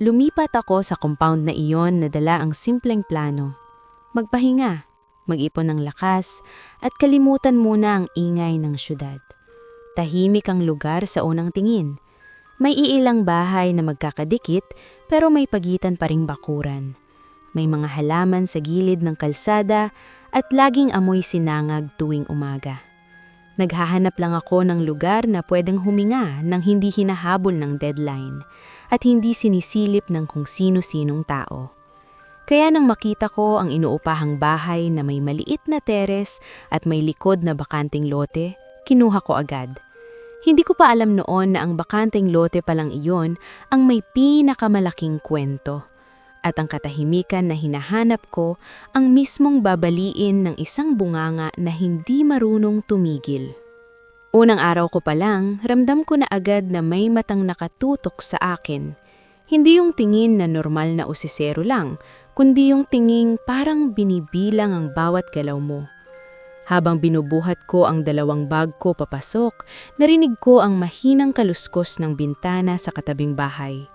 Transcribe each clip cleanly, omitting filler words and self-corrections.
Lumipat ako sa compound na iyon na dala ang simpleng plano. Magpahinga, mag-ipon ng lakas, at kalimutan muna ang ingay ng syudad. Tahimik ang lugar sa unang tingin. May iilang bahay na magkakadikit pero may pagitan pa ring bakuran. May mga halaman sa gilid ng kalsada at laging amoy sinangag tuwing umaga. Naghahanap lang ako ng lugar na pwedeng huminga nang hindi hinahabol ng deadline at hindi sinisilip ng kung sino-sinong tao. Kaya nang makita ko ang inuupahang bahay na may maliit na teres at may likod na bakanting lote, kinuha ko agad. Hindi ko pa alam noon na ang bakanting lote palang iyon ang may pinakamalaking kwento. At ang katahimikan na hinahanap ko ang mismong babaliin ng isang bunganga na hindi marunong tumigil. Unang araw ko pa lang, ramdam ko na agad na may matang nakatutok sa akin. Hindi yung tingin na normal na usisero lang, kundi yung tinging parang binibilang ang bawat galaw mo. Habang binubuhat ko ang 2 bag ko papasok, narinig ko ang mahinang kaluskos ng bintana sa katabing bahay.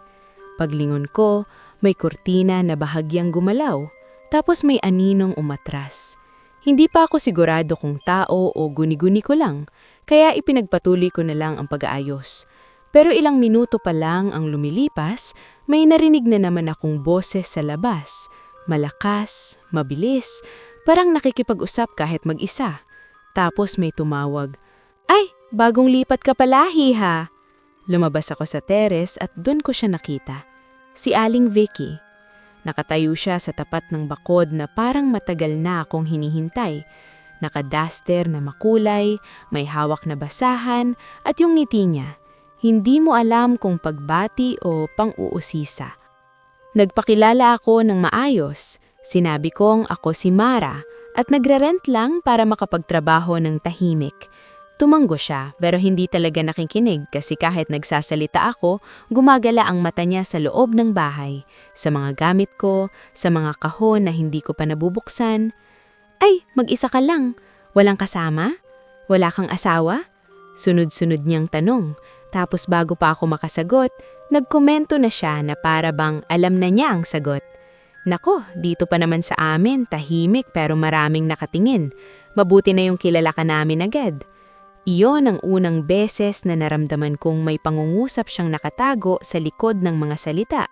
Paglingon ko, may kurtina na bahagyang gumalaw, tapos may aninong umatras. Hindi pa ako sigurado kung tao o guni-guni ko lang, kaya ipinagpatuloy ko na lang ang pag-aayos. Pero ilang minuto pa lang ang lumilipas, may narinig na naman akong boses sa labas. Malakas, mabilis, parang nakikipag-usap kahit mag-isa. Tapos may tumawag, "Ay, bagong lipat ka pala, hiha!" Lumabas ako sa teres at doon ko siya nakita. Si Aling Vicky. Nakatayo siya sa tapat ng bakod na parang matagal na akong hinihintay. Naka-duster na makulay, may hawak na basahan, at yung ngiti niya, hindi mo alam kung pagbati o pang-uusisa. Nagpakilala ako ng maayos. Sinabi kong ako si Mara at nagre-rent lang para makapagtrabaho ng tahimik. Tumanggo siya pero hindi talaga nakikinig kasi kahit nagsasalita ako, gumagala ang mata niya sa loob ng bahay, sa mga gamit ko, sa mga kahon na hindi ko pa nabubuksan. "Ay, mag-isa ka lang. Walang kasama? Wala kang asawa?" Sunod-sunod niyang tanong. Tapos bago pa ako makasagot, nagkomento na siya na para bang alam na niya ang sagot. "Nako, dito pa naman sa amin, tahimik pero maraming nakatingin. Mabuti na yung kilala ka namin agad." Iyon ang unang beses na naramdaman kong may pangungusap siyang nakatago sa likod ng mga salita,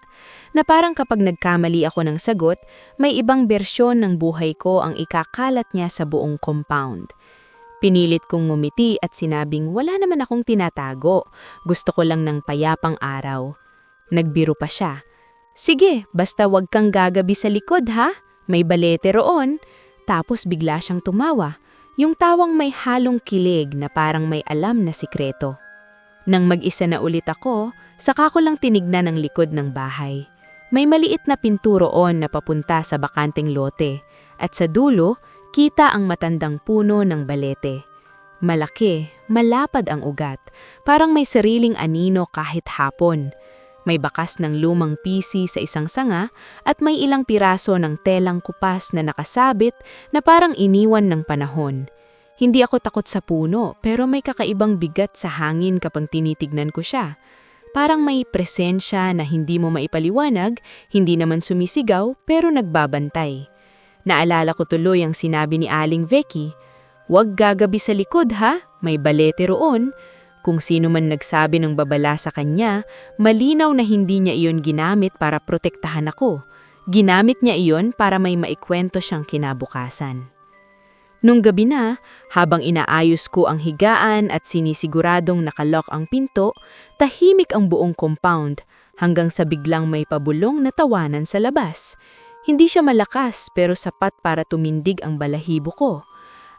na parang kapag nagkamali ako ng sagot, may ibang bersyon ng buhay ko ang ikakalat niya sa buong compound. Pinilit kong ngumiti at sinabing wala naman akong tinatago, gusto ko lang ng payapang araw. Nagbiro pa siya, "Sige, basta wag kang gagabi sa likod ha, may balete roon." Tapos bigla siyang tumawa. Yung tawang may halong kilig na parang may alam na sikreto. Nang mag-isa na ulit ako, saka ko lang tinignan ang likod ng bahay. May maliit na pinto roon na papunta sa bakanting lote, at sa dulo, kita ang matandang puno ng balete. Malaki, malapad ang ugat, parang may sariling anino kahit hapon. May bakas ng lumang PC sa isang sanga at may ilang piraso ng telang kupas na nakasabit na parang iniwan ng panahon. Hindi ako takot sa puno pero may kakaibang bigat sa hangin kapag tinitignan ko siya. Parang may presensya na hindi mo maipaliwanag, hindi naman sumisigaw pero nagbabantay. Naalala ko tuloy ang sinabi ni Aling Vicky, "Huwag gagabi sa likod ha, may balete roon." Kung sino man nagsabi ng babala sa kanya, malinaw na hindi niya iyon ginamit para protektahan ako. Ginamit niya iyon para may maikwento siyang kinabukasan. Nung gabi na, habang inaayos ko ang higaan at sinisiguradong nakalock ang pinto, tahimik ang buong compound hanggang sa biglang may pabulong na tawanan sa labas. Hindi siya malakas pero sapat para tumindig ang balahibo ko.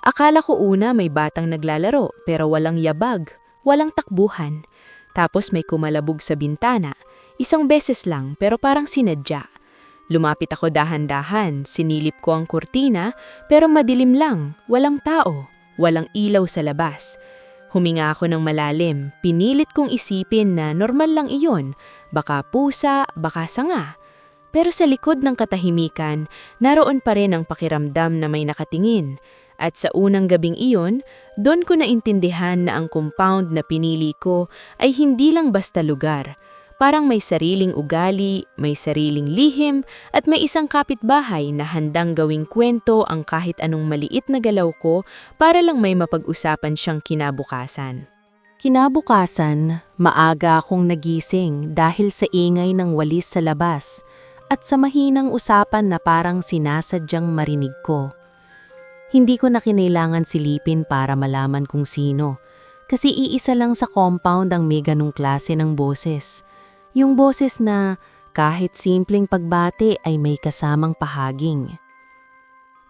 Akala ko una may batang naglalaro pero walang yabag. Walang takbuhan. Tapos may kumalabog sa bintana. Isang beses lang pero parang sinadya. Lumapit ako dahan-dahan, sinilip ko ang kurtina pero madilim lang, walang tao, walang ilaw sa labas. Huminga ako ng malalim, pinilit kong isipin na normal lang iyon, baka pusa, baka sanga. Pero sa likod ng katahimikan, naroon pa rin ang pakiramdam na may nakatingin. At sa unang gabing iyon, doon ko naintindihan na ang compound na pinili ko ay hindi lang basta lugar. Parang may sariling ugali, may sariling lihim, at may isang kapitbahay na handang gawing kwento ang kahit anong maliit na galaw ko para lang may mapag-usapan siyang kinabukasan. Kinabukasan, maaga akong nagising dahil sa ingay ng walis sa labas at sa mahinang usapan na parang sinasadyang marinig ko. Hindi ko na kinailangan silipin para malaman kung sino, kasi iisa lang sa compound ang may ganong klase ng boses. Yung boses na kahit simpleng pagbati ay may kasamang pahaging.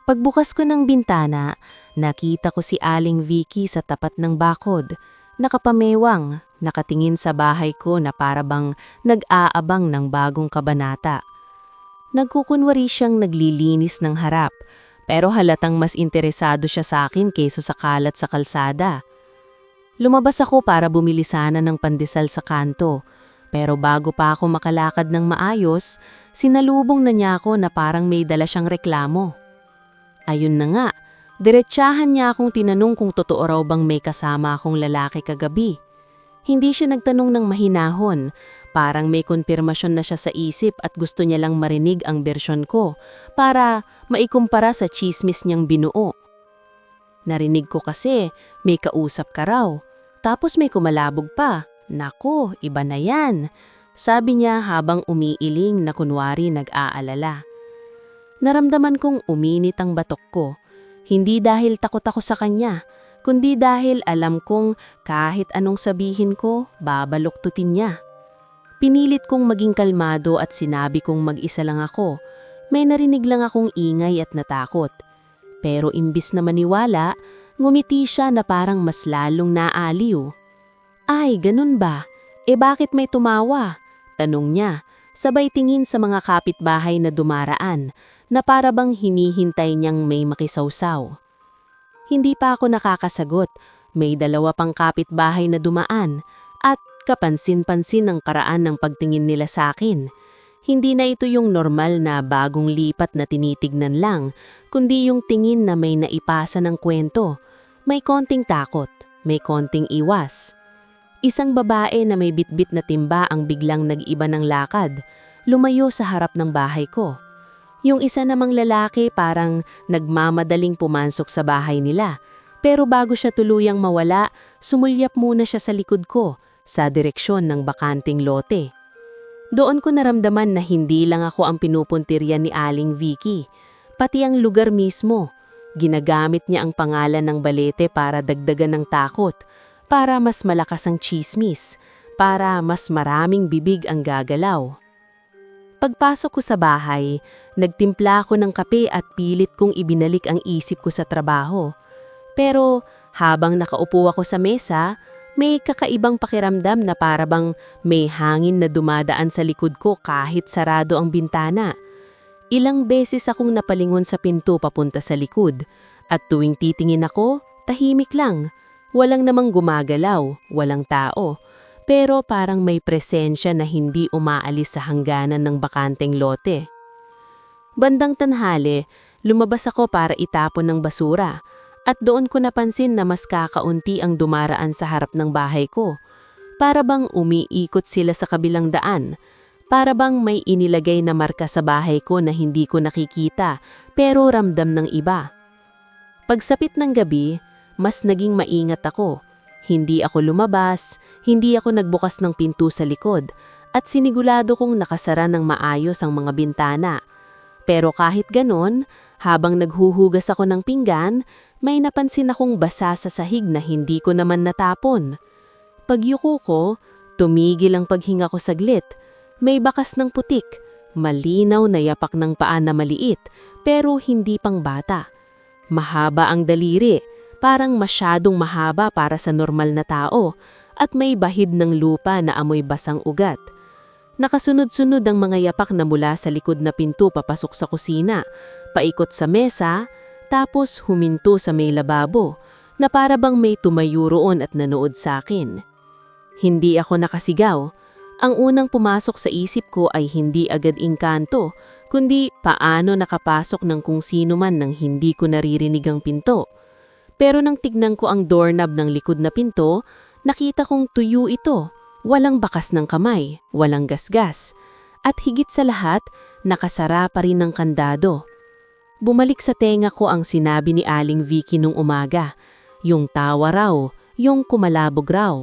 Pagbukas ko ng bintana, nakita ko si Aling Vicky sa tapat ng bakod, nakapamewang, nakatingin sa bahay ko na parabang nag-aabang ng bagong kabanata. Nagkukunwari siyang naglilinis ng harap, pero halatang mas interesado siya sa akin kaysa sa kalat sa kalsada. Lumabas ako para bumili sana ng pandesal sa kanto, pero bago pa ako makalakad ng maayos, sinalubong na niya ako na parang may dala siyang reklamo. Ayun na nga, diretsahan niya akong tinanong kung totoo raw bang may kasama akong lalaki kagabi. Hindi siya nagtanong ng mahinahon, parang may konfirmasyon na siya sa isip at gusto niya lang marinig ang bersyon ko para maikumpara sa tsismis niyang binuo. Narinig ko kasi may kausap ka raw, tapos may kumalabog pa. Nako, iba na yan, sabi niya habang umiiling na kunwari nag-aalala. Naramdaman kong uminit ang batok ko, hindi dahil takot ako sa kanya, kundi dahil alam kong kahit anong sabihin ko, babaluktutin niya. Pinilit kong maging kalmado at sinabi kong mag-isa lang ako. May narinig lang akong ingay at natakot. Pero imbis na maniwala, ngumiti siya na parang mas lalong naaliw. Ay, ganun ba? Bakit may tumawa? Tanong niya, sabay tingin sa mga kapitbahay na dumaraan, na parabang hinihintay niyang may makisawsaw. Hindi pa ako nakakasagot, may dalawa pang kapitbahay na dumaan, at kapansin-pansin ang karaan ng pagtingin nila sa akin. Hindi na ito yung normal na bagong lipat na tinitignan lang, kundi yung tingin na may naipasa ng kwento. May konting takot, may konting iwas. Isang babae na may bitbit na timba ang biglang nag-iba ng lakad, lumayo sa harap ng bahay ko. Yung isa namang lalaki parang nagmamadaling pumasok sa bahay nila, pero bago siya tuluyang mawala, sumulyap muna siya sa likod ko, sa direksyon ng bakanting lote. Doon ko naramdaman na hindi lang ako ang pinupuntirya ni Aling Vicky, pati ang lugar mismo. Ginagamit niya ang pangalan ng balete para dagdagan ng takot, para mas malakas ang tsismis, para mas maraming bibig ang gagalaw. Pagpasok ko sa bahay, nagtimpla ako ng kape at pilit kong ibinalik ang isip ko sa trabaho. Pero habang nakaupo ako sa mesa, may kakaibang pakiramdam na parabang may hangin na dumadaan sa likod ko kahit sarado ang bintana. Ilang beses akong napalingon sa pinto papunta sa likod, at tuwing titingin ako, tahimik lang. Walang namang gumagalaw, walang tao, pero parang may presensya na hindi umaalis sa hangganan ng bakanteng lote. Bandang tanghali, lumabas ako para itapon ng basura, at doon ko napansin na mas kakaunti ang dumaraan sa harap ng bahay ko. Para bang umiikot sila sa kabilang daan, para bang may inilagay na marka sa bahay ko na hindi ko nakikita pero ramdam ng iba. Pagsapit ng gabi, mas naging maingat ako. Hindi ako lumabas, hindi ako nagbukas ng pinto sa likod, at sinigurado kong nakasara ng maayos ang mga bintana. Pero kahit ganon, habang naghuhugas ako ng pinggan, may napansin akong basa sa sahig na hindi ko naman natapon. Pagyuko ko, tumigil ang paghinga ko saglit. May bakas ng putik, malinaw na yapak ng paa na maliit, pero hindi pang bata. Mahaba ang daliri, parang masyadong mahaba para sa normal na tao, at may bahid ng lupa na amoy basang ugat. Nakasunod-sunod ang mga yapak na mula sa likod na pinto papasok sa kusina, paikot sa mesa, tapos huminto sa may lababo, na para bang may tumayo roon at nanood sa akin. Hindi ako nakasigaw. Ang unang pumasok sa isip ko ay hindi agad engkanto, kundi paano nakapasok ng kung sino man nang hindi ko naririnig ang pinto. Pero nang tignan ko ang doorknob ng likod na pinto, nakita kong tuyo ito. walang bakas ng kamay, walang gasgas. At higit sa lahat, nakasara pa rin ng kandado. Bumalik sa tenga ko ang sinabi ni Aling Vicky nung umaga. Yung tawa raw, yung kumalabog raw.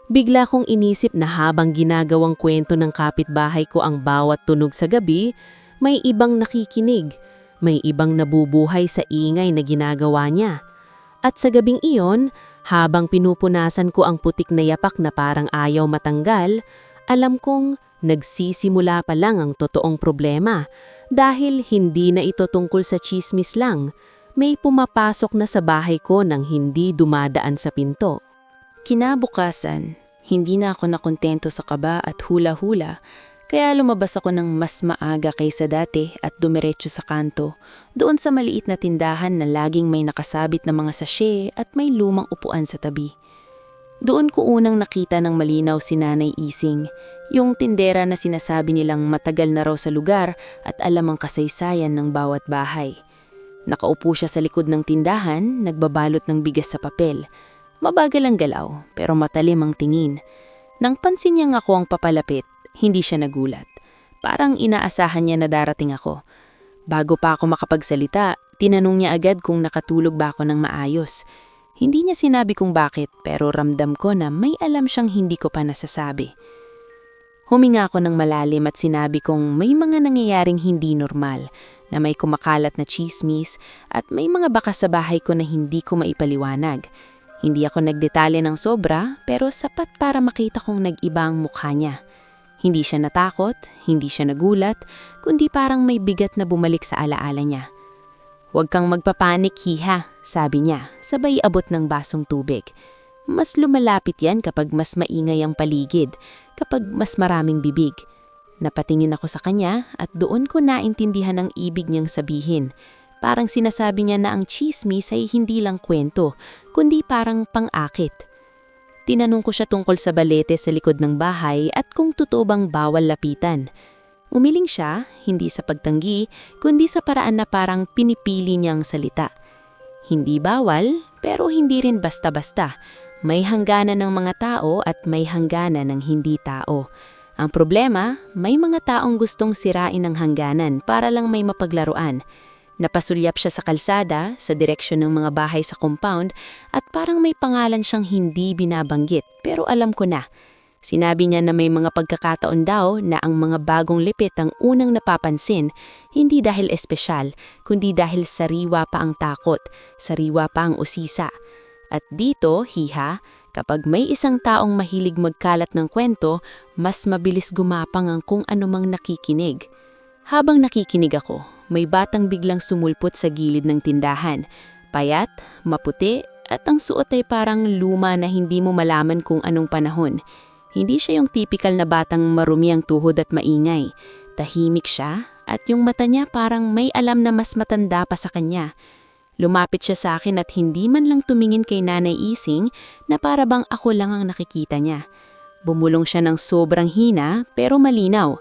Bigla kong inisip na habang ginagawang kwento ng kapitbahay ko ang bawat tunog sa gabi, may ibang nakikinig, may ibang nabubuhay sa ingay na ginagawa niya. At sa gabing iyon, habang pinupunasan ko ang putik na yapak na parang ayaw matanggal, alam kong nagsisimula pa lang ang totoong problema dahil hindi na ito tungkol sa tsismis lang. May pumapasok na sa bahay ko nang hindi dumadaan sa pinto. Kinabukasan, hindi na ako nakontento sa kaba at hula-hula, kaya lumabas ako ng mas maaga kaysa dati at dumiretso sa kanto, doon sa maliit na tindahan na laging may nakasabit na mga sachet at may lumang upuan sa tabi. Doon ko unang nakita ng malinaw si Nanay Ising, yung tindera na sinasabi nilang matagal na raw sa lugar at alam ang kasaysayan ng bawat bahay. Nakaupo siya sa likod ng tindahan, nagbabalot ng bigas sa papel. Mabagal ang galaw, pero matalim ang tingin. Nang pansin niyang ako ang papalapit, hindi siya nagulat. Parang inaasahan niya na darating ako. Bago pa ako makapagsalita, tinanong niya agad kung nakatulog ba ako ng maayos. Hindi niya sinabi kung bakit, pero ramdam ko na may alam siyang hindi ko pa nasasabi. Huminga ako ng malalim at sinabi kong may mga nangyayaring hindi normal, na may kumakalat na tsismis at may mga bakas sa bahay ko na hindi ko maipaliwanag. Hindi ako nagdetalye ng sobra, pero sapat para makita kong nag-iba ang mukha niya. Hindi siya natakot, hindi siya nagulat, kundi parang may bigat na bumalik sa alaala niya. "Huwag kang magpapanik, Hiha," sabi niya, sabay abot ng basong tubig. Mas lumalapit yan kapag mas maingay ang paligid, kapag mas maraming bibig. Napatingin ako sa kanya at doon ko naintindihan ang ibig niyang sabihin. Parang sinasabi niya na ang tsismis ay hindi lang kwento, kundi parang pang-akit. Tinanong ko siya tungkol sa balete sa likod ng bahay at kung totoo bang bawal lapitan. Umiling siya, hindi sa pagtanggi, kundi sa paraan na parang pinipili niyang salita. Hindi bawal, pero hindi rin basta-basta. May hangganan ng mga tao at may hangganan ng hindi tao. Ang problema, may mga taong gustong sirain ang hangganan para lang may mapaglaruan. Napasulyap siya sa kalsada, sa direksyon ng mga bahay sa compound, at parang may pangalan siyang hindi binabanggit, pero alam ko na. Sinabi niya na may mga pagkakataon daw na ang mga bagong lipit ang unang napapansin, hindi dahil espesyal, kundi dahil sariwa pa ang takot, sariwa pa ang usisa. At dito, Hiha, kapag may isang taong mahilig magkalat ng kwento, mas mabilis gumapang ang kung anumang nakikinig. Habang nakikinig ako, may batang biglang sumulpot sa gilid ng tindahan. Payat, maputi, at ang suot ay parang luma na hindi mo malaman kung anong panahon. Hindi siya yung typical na batang marumi ang tuhod at maingay. Tahimik siya at yung mata niya parang may alam na mas matanda pa sa kanya. Lumapit siya sa akin at hindi man lang tumingin kay Nanay Ising na para bang ako lang ang nakikita niya. Bumulong siya ng sobrang hina pero malinaw.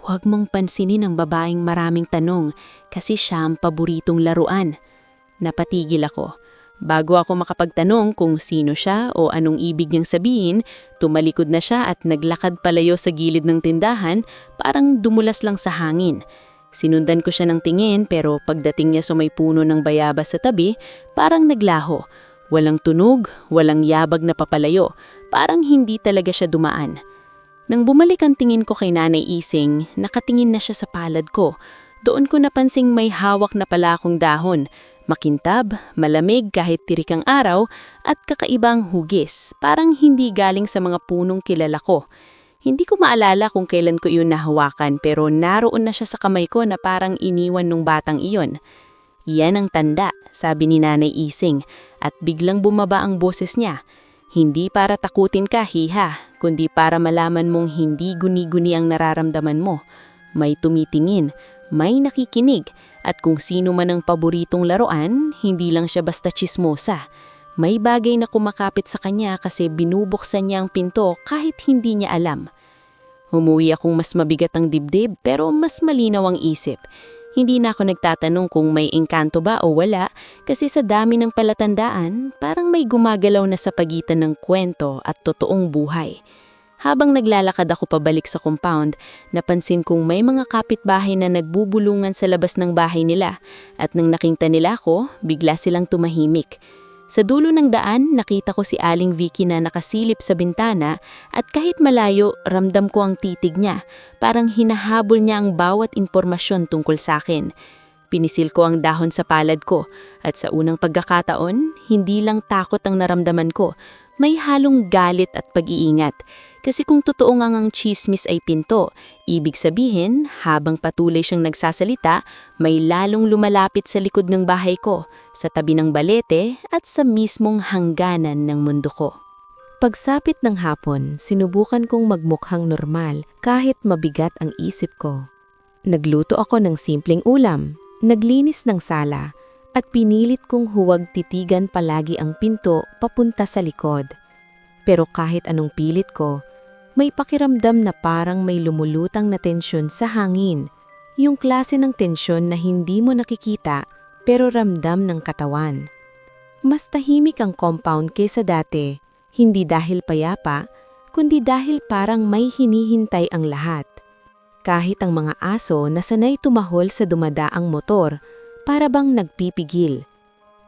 "Huwag mong pansinin ang babaeng maraming tanong kasi siya ang paboritong laruan." Napatigil ako. Bago ako makapagtanong kung sino siya o anong ibig niyang sabihin, tumalikod na siya at naglakad palayo sa gilid ng tindahan, parang dumulas lang sa hangin. Sinundan ko siya ng tingin pero pagdating niya sa may puno ng bayabas sa tabi, parang naglaho. Walang tunog, walang yabag na papalayo, parang hindi talaga siya dumaan. Nang bumalik ang tingin ko kay Nanay Ising, nakatingin na siya sa palad ko. Doon ko napansing may hawak na pala akong dahon. Makintab, malamig kahit tirik ang araw, at kakaibang hugis, parang hindi galing sa mga punong kilala ko. Hindi ko maalala kung kailan ko iyon nahawakan pero naroon na siya sa kamay ko na parang iniwan nung batang iyon. "Yan ang tanda," sabi ni Nanay Ising, at biglang bumaba ang boses niya. "Hindi para takutin ka, Hiha, kundi para malaman mong hindi guni-guni ang nararamdaman mo. May tumitingin, may nakikinig, at kung sino man ang paboritong laruan, hindi lang siya basta tsismosa. May bagay na kumakapit sa kanya kasi binubuksan niya ang pinto kahit hindi niya alam." Umuwi akong mas mabigat ang dibdib pero mas malinaw ang isip. Hindi na ako nagtatanong kung may engkanto ba o wala kasi sa dami ng palatandaan, parang may gumagalaw na sa pagitan ng kwento at totoong buhay. Habang naglalakad ako pabalik sa compound, napansin kong may mga kapitbahay na nagbubulungan sa labas ng bahay nila at nang nakita nila ako, bigla silang tumahimik. Sa dulo ng daan, nakita ko si Aling Vicky na nakasilip sa bintana at kahit malayo, ramdam ko ang titig niya. Parang hinahabol niya ang bawat impormasyon tungkol sa akin. Pinisil ko ang dahon sa palad ko at sa unang pagkakataon, hindi lang takot ang naramdaman ko, may halong galit at pag-iingat. Kasi kung totoo nga ang chismis ay pinto, ibig sabihin, habang patuloy siyang nagsasalita, may lalong lumalapit sa likod ng bahay ko, sa tabi ng balete at sa mismong hangganan ng mundo ko. Pagsapit ng hapon, sinubukan kong magmukhang normal kahit mabigat ang isip ko. Nagluto ako ng simpleng ulam, naglinis ng sala, at pinilit kong huwag titigan palagi ang pinto papunta sa likod. Pero kahit anong pilit ko, may pakiramdam na parang may lumulutang na tensyon sa hangin. Yung klase ng tensyon na hindi mo nakikita pero ramdam ng katawan. Mas tahimik ang compound kaysa dati, hindi dahil payapa, kundi dahil parang may hinihintay ang lahat. Kahit ang mga aso na sanay tumahol sa dumadaang motor, para bang nagpipigil.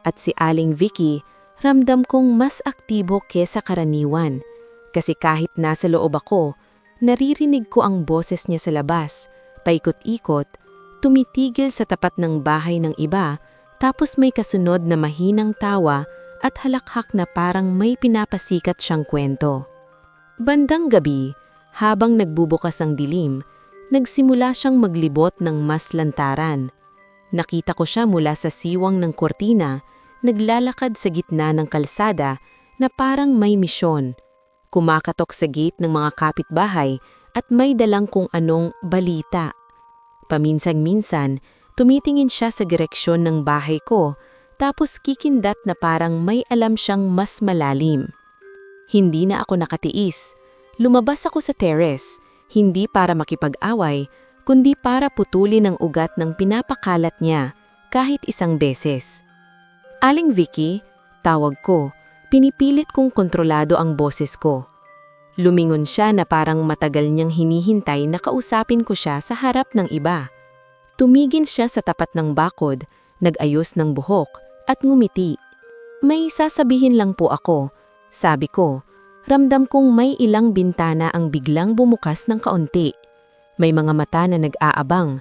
At si Aling Vicky, ramdam kong mas aktibo kesa karaniwan. Kasi kahit nasa loob ako, naririnig ko ang boses niya sa labas, paikot-ikot, tumitigil sa tapat ng bahay ng iba, tapos may kasunod na mahinang tawa at halakhak na parang may pinapasikat siyang kwento. Bandang gabi, habang nagbubukas ang dilim, nagsimula siyang maglibot ng mas lantaran. Nakita ko siya mula sa siwang ng kortina, naglalakad sa gitna ng kalsada na parang may misyon. Kumakatok sa gate ng mga kapitbahay at may dalang kung anong balita. Paminsan-minsan, tumitingin siya sa direksyon ng bahay ko, tapos kikindat na parang may alam siyang mas malalim. Hindi na ako nakatiis. Lumabas ako sa terrace, hindi para makipag-away, kundi para putulin ang ugat ng pinapakalat niya kahit isang beses. Aling Vicky, tawag ko. Pinipilit kong kontrolado ang boses ko. Lumingon siya na parang matagal niyang hinihintay na kausapin ko siya sa harap ng iba. Tumigil siya sa tapat ng bakod, nag-ayos ng buhok, at ngumiti. May sasabihin lang po ako, sabi ko. Ramdam kong may ilang bintana ang biglang bumukas ng kaunti. May mga mata na nag-aabang.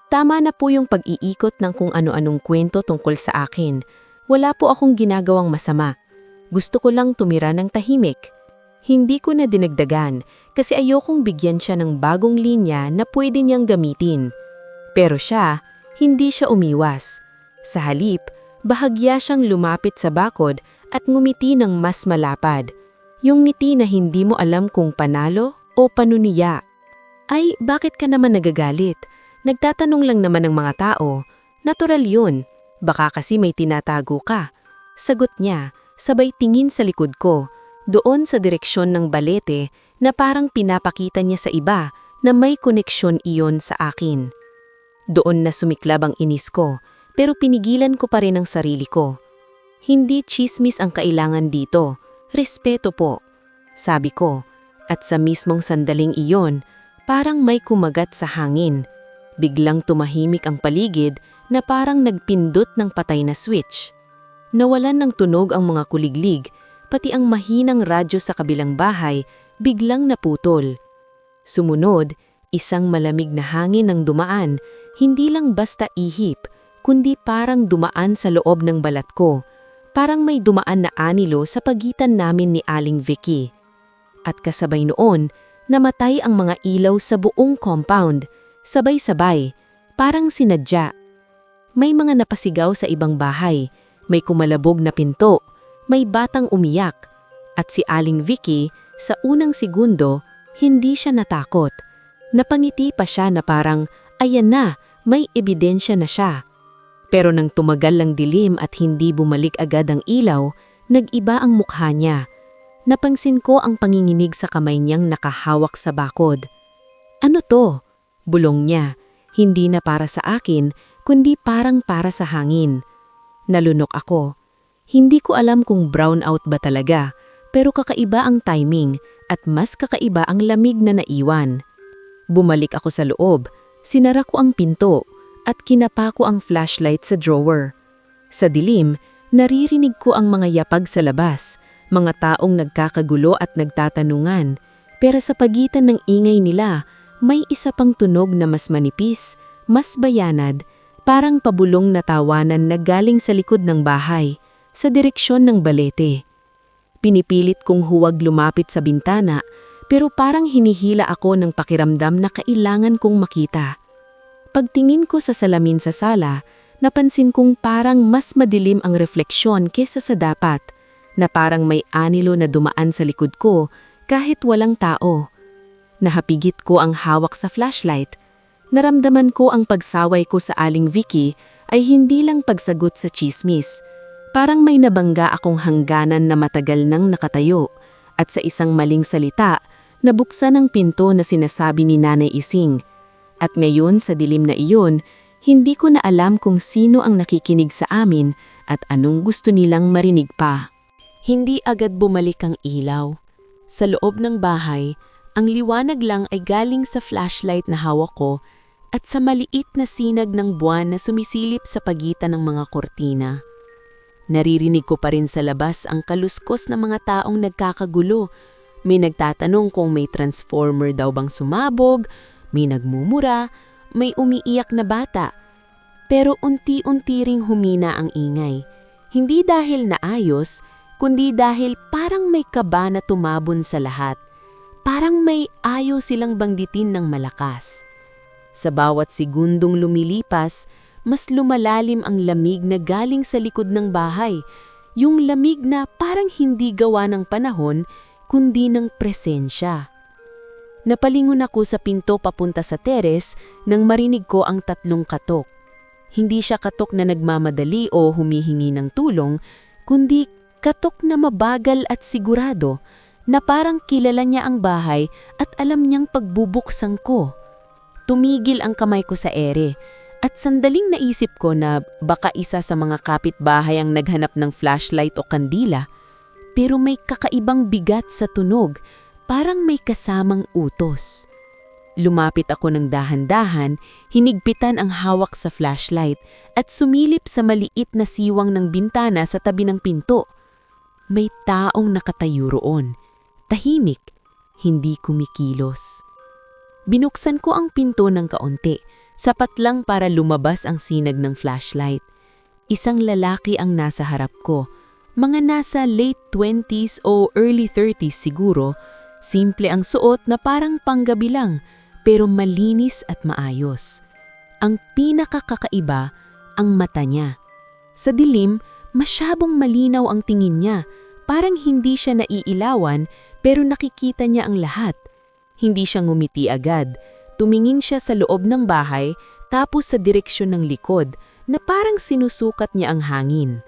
Tama na po yung pag-iikot ng kung ano-anong kwento tungkol sa akin. Wala po akong ginagawang masama. Gusto ko lang tumira ng tahimik. Hindi ko na dinagdagan kasi ayokong bigyan siya ng bagong linya na pwede niyang gamitin. Pero siya, hindi siya umiwas. Sa halip, bahagya siyang lumapit sa bakod at ngumiti ng mas malapad. Yung ngiti na hindi mo alam kung panalo o panuniya. Ay, bakit ka naman nagagalit? Nagtatanong lang naman ng mga tao. Natural yun. Baka kasi may tinatago ka. Sagot niya. Sabay tingin sa likod ko, doon sa direksyon ng balete na parang pinapakita niya sa iba na may koneksyon iyon sa akin. Doon na sumiklab ang inis ko, pero pinigilan ko pa rin ang sarili ko. Hindi chismis ang kailangan dito, respeto po, sabi ko, at sa mismong sandaling iyon, parang may kumagat sa hangin. Biglang tumahimik ang paligid na parang nagpindot ng patay na switch. Nawalan ng tunog ang mga kuliglig, pati ang mahinang radyo sa kabilang bahay biglang naputol. Sumunod, isang malamig na hangin ang dumaan, hindi lang basta ihip, kundi parang dumaan sa loob ng balat ko. Parang may dumaan na anilo sa pagitan namin ni Aling Vicky. At kasabay noon, namatay ang mga ilaw sa buong compound, sabay-sabay, parang sinadya. May mga napasigaw sa ibang bahay. May kumalabog na pinto, may batang umiyak, at si Aling Vicky, sa unang segundo, hindi siya natakot. Napangiti pa siya na parang, ayan na, may ebidensya na siya. Pero nang tumagal lang dilim at hindi bumalik agad ang ilaw, nag-iba ang mukha niya. Napansin ko ang panginginig sa kamay niyang nakahawak sa bakod. Ano to? Bulong niya, hindi na para sa akin, kundi parang para sa hangin. Nalunok ako. Hindi ko alam kung brownout ba talaga, pero kakaiba ang timing at mas kakaiba ang lamig na naiwan. Bumalik ako sa loob, sinara ko ang pinto at kinapa ko ang flashlight sa drawer. Sa dilim, naririnig ko ang mga yapag sa labas, mga taong nagkakagulo at nagtatanungan, pero sa pagitan ng ingay nila, may isa pang tunog na mas manipis, mas bayanad, parang pabulong na tawanan na galing sa likod ng bahay, sa direksyon ng balete. Pinipilit kong huwag lumapit sa bintana, pero parang hinihila ako ng pakiramdam na kailangan kong makita. Pagtingin ko sa salamin sa sala, napansin kong parang mas madilim ang refleksyon kesa sa dapat, na parang may anilo na dumaan sa likod ko kahit walang tao. Nahapigit ko ang hawak sa flashlight. Naramdaman ko ang pagsaway ko sa Aling Vicky ay hindi lang pagsagot sa tsismis. Parang may nabangga akong hangganan na matagal nang nakatayo, at sa isang maling salita, nabuksan ang pinto na sinasabi ni Nanay Ising. At ngayon sa dilim na iyon, hindi ko na alam kung sino ang nakikinig sa amin at anong gusto nilang marinig pa. Hindi agad bumalik ang ilaw. Sa loob ng bahay, ang liwanag lang ay galing sa flashlight na hawak ko at sa maliit na sinag ng buwan na sumisilip sa pagitan ng mga kortina. Naririnig ko pa rin sa labas ang kaluskos ng mga taong nagkakagulo. May nagtatanong kung may transformer daw bang sumabog, may nagmumura, may umiiyak na bata. Pero unti-unti ring humina ang ingay. Hindi dahil naayos, kundi dahil parang may kaba na tumabon sa lahat. Parang may ayaw silang banggitin ng malakas. Sa bawat segundong lumilipas, mas lumalalim ang lamig na galing sa likod ng bahay. Yung lamig na parang hindi gawa ng panahon, kundi ng presensya. Napalingon ako sa pinto papunta sa teres nang marinig ko ang tatlong katok. Hindi siya katok na nagmamadali o humihingi ng tulong, kundi katok na mabagal at sigurado na parang kilala niya ang bahay at alam niyang pagbubuksan ko. Tumigil ang kamay ko sa ere at sandaling naisip ko na baka isa sa mga kapitbahay ang naghanap ng flashlight o kandila, pero may kakaibang bigat sa tunog, parang may kasamang utos. Lumapit ako ng dahan-dahan, hinigpitan ang hawak sa flashlight at sumilip sa maliit na siwang ng bintana sa tabi ng pinto. May taong nakatayo roon, tahimik, hindi kumikilos. Binuksan ko ang pinto ng kaunti, sapat lang para lumabas ang sinag ng flashlight. Isang lalaki ang nasa harap ko, mga nasa late 20s o early 30s siguro. Simple ang suot na parang panggabi lang, pero malinis at maayos. Ang pinakakakaiba, ang mata niya. Sa dilim, masyadong malinaw ang tingin niya. Parang hindi siya naiilawan pero nakikita niya ang lahat. Hindi siya ngumiti agad. Tumingin siya sa loob ng bahay tapos sa direksyon ng likod na parang sinusukat niya ang hangin.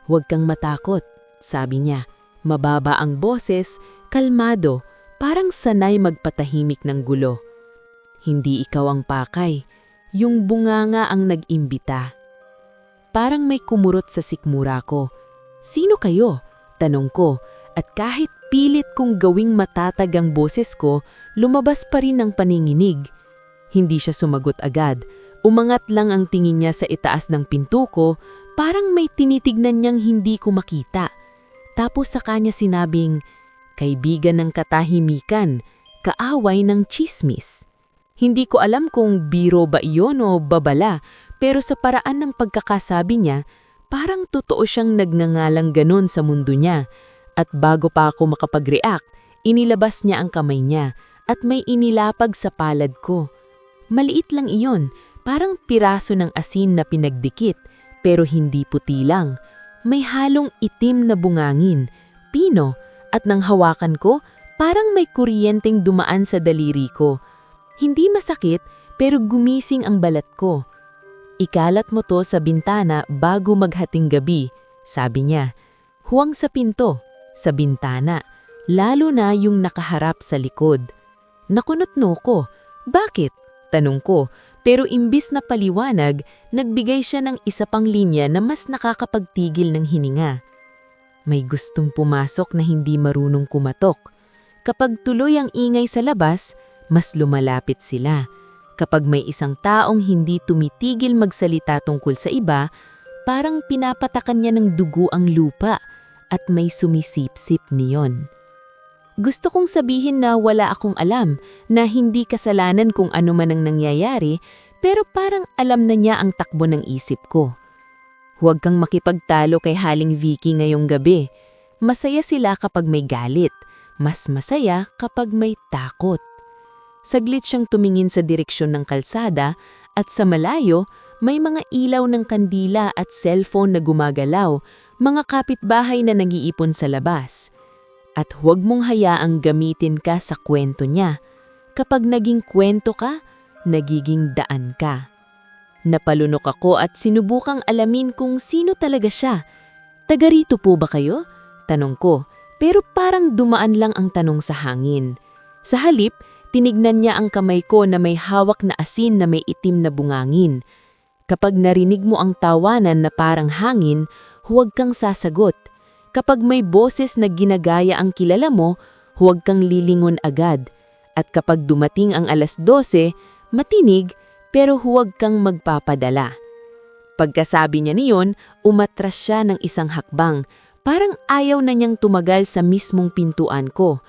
"Huwag kang matakot," sabi niya. Mababa ang boses, kalmado, parang sanay magpatahimik ng gulo. "Hindi ikaw ang pakay, yung bunganga ang nag-imbita." Parang may kumurot sa sikmura ko. "Sino kayo?" tanong ko, at kahit pilit kong gawing matatag ang boses ko, lumabas pa rin ang paninginig. Hindi siya sumagot agad. Umangat lang ang tingin niya sa itaas ng pinto ko, parang may tinitignan niyang hindi ko makita. Tapos sa kanya sinabing, "Kaibigan ng katahimikan, kaaway ng tsismis." Hindi ko alam kung biro ba iyon o babala, pero sa paraan ng pagkakasabi niya, parang totoo siyang nagngangalang ganon sa mundo niya. At bago pa ako makapag-react, inilabas niya ang kamay niya at may inilapag sa palad ko. Maliit lang iyon, parang piraso ng asin na pinagdikit, pero hindi puti lang. May halong itim na bungangin, pino, at nang hawakan ko, parang may kuryenteng dumaan sa daliri ko. Hindi masakit, pero gumising ang balat ko. "Ikalat mo to sa bintana bago maghating gabi," sabi niya. Huwag sa pinto, sa bintana, lalo na yung nakaharap sa likod. Nakunotno ko. "Bakit?" tanong ko, pero imbis na paliwanag, nagbigay siya ng isa pang linya na mas nakakapagtigil ng hininga. "May gustong pumasok na hindi marunong kumatok. Kapag tuloy ang ingay sa labas, mas lumalapit sila. Kapag may isang taong hindi tumitigil magsalita tungkol sa iba, parang pinapatakan niya ng dugo ang lupa at may sumisipsip niyon. Gusto kong sabihin na wala akong alam, na hindi kasalanan kung ano man ang nangyayari, pero parang alam na niya ang takbo ng isip ko. Huwag kang makipagtalo kay Haling Vicky ngayong gabi. Masaya sila kapag may galit. Mas masaya kapag may takot. Saglit siyang tumingin sa direksyon ng kalsada at sa malayo may mga ilaw ng kandila at cellphone na gumagalaw, mga kapitbahay na nag-iipon sa labas. At huwag mong hayaang gamitin ka sa kwento niya. Kapag naging kwento ka, nagiging daan ka. Napalunok ako at sinubukang alamin kung sino talaga siya. Taga rito po ba kayo? Tanong ko. Pero parang dumaan lang ang tanong sa hangin. Sa halip, tinignan niya ang kamay ko na may hawak na asin na may itim na bungangin. Kapag narinig mo ang tawanan na parang hangin, huwag kang sasagot. Kapag may boses na ginagaya ang kilala mo, huwag kang lilingon agad. At kapag dumating ang 12:00, matinig pero huwag kang magpapadala. Pagkasabi niya niyon, umatras siya ng isang hakbang. Parang ayaw na niyang tumagal sa mismong pintuan ko.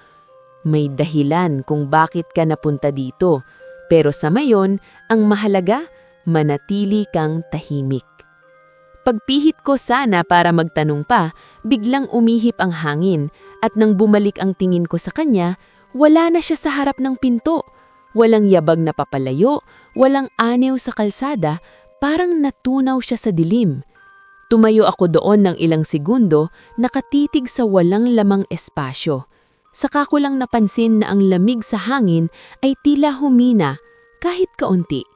May dahilan kung bakit ka napunta dito, pero sa mayon, ang mahalaga, manatili kang tahimik. Pagpihit ko sana para magtanong pa, biglang umihip ang hangin at nang bumalik ang tingin ko sa kanya, wala na siya sa harap ng pinto. Walang yabag na papalayo, walang anew sa kalsada, parang natunaw siya sa dilim. Tumayo ako doon ng ilang segundo, nakatitig sa walang lamang espasyo. Saka ko lang napansin na ang lamig sa hangin ay tila humina, kahit kaunti.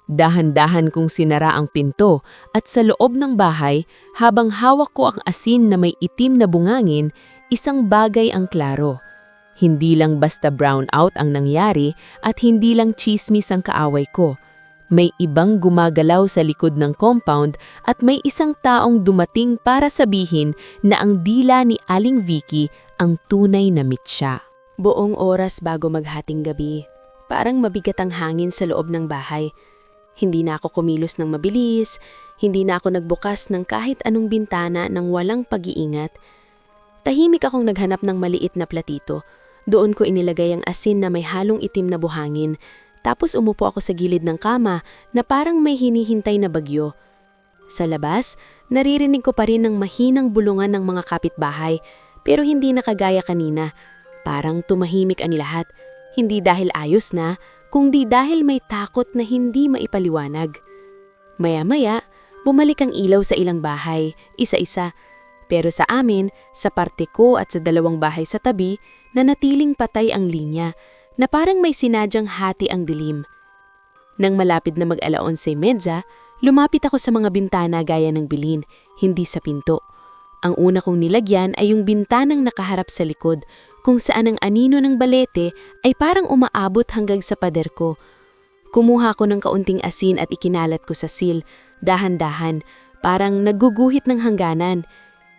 Dahan-dahan kong sinara ang pinto at sa loob ng bahay, habang hawak ko ang asin na may itim na bungangin, isang bagay ang klaro. Hindi lang basta brownout ang nangyari at hindi lang chismis ang kaaway ko. May ibang gumagalaw sa likod ng compound at may isang taong dumating para sabihin na ang dila ni Aling Vicky ang tunay na mitsa. Buong oras bago maghating gabi, parang mabigat ang hangin sa loob ng bahay. Hindi na ako kumilos ng mabilis, hindi na ako nagbukas ng kahit anong bintana ng walang pag-iingat. Tahimik akong naghanap ng maliit na platito. Doon ko inilagay ang asin na may halong itim na buhangin. Tapos umupo ako sa gilid ng kama na parang may hinihintay na bagyo. Sa labas, naririnig ko pa rin ang mahinang bulungan ng mga kapitbahay, pero hindi na kagaya kanina. Parang tumahimik ang lahat, hindi dahil ayos na, kundi dahil may takot na hindi maipaliwanag. Maya-maya, bumalik ang ilaw sa ilang bahay, isa-isa. Pero sa amin, sa parte ko at sa 2 bahay sa tabi, nanatiling patay ang linya, na parang may sinadyang hati ang dilim. Nang malapit na mag-11:30, lumapit ako sa mga bintana gaya ng bilin, hindi sa pinto. Ang una kong nilagyan ay yung bintanang nakaharap sa likod, kung saan ang anino ng balete ay parang umaabot hanggang sa pader ko. Kumuha ko ng kaunting asin at ikinalat ko sa sil, dahan-dahan, parang nagguguhit ng hangganan.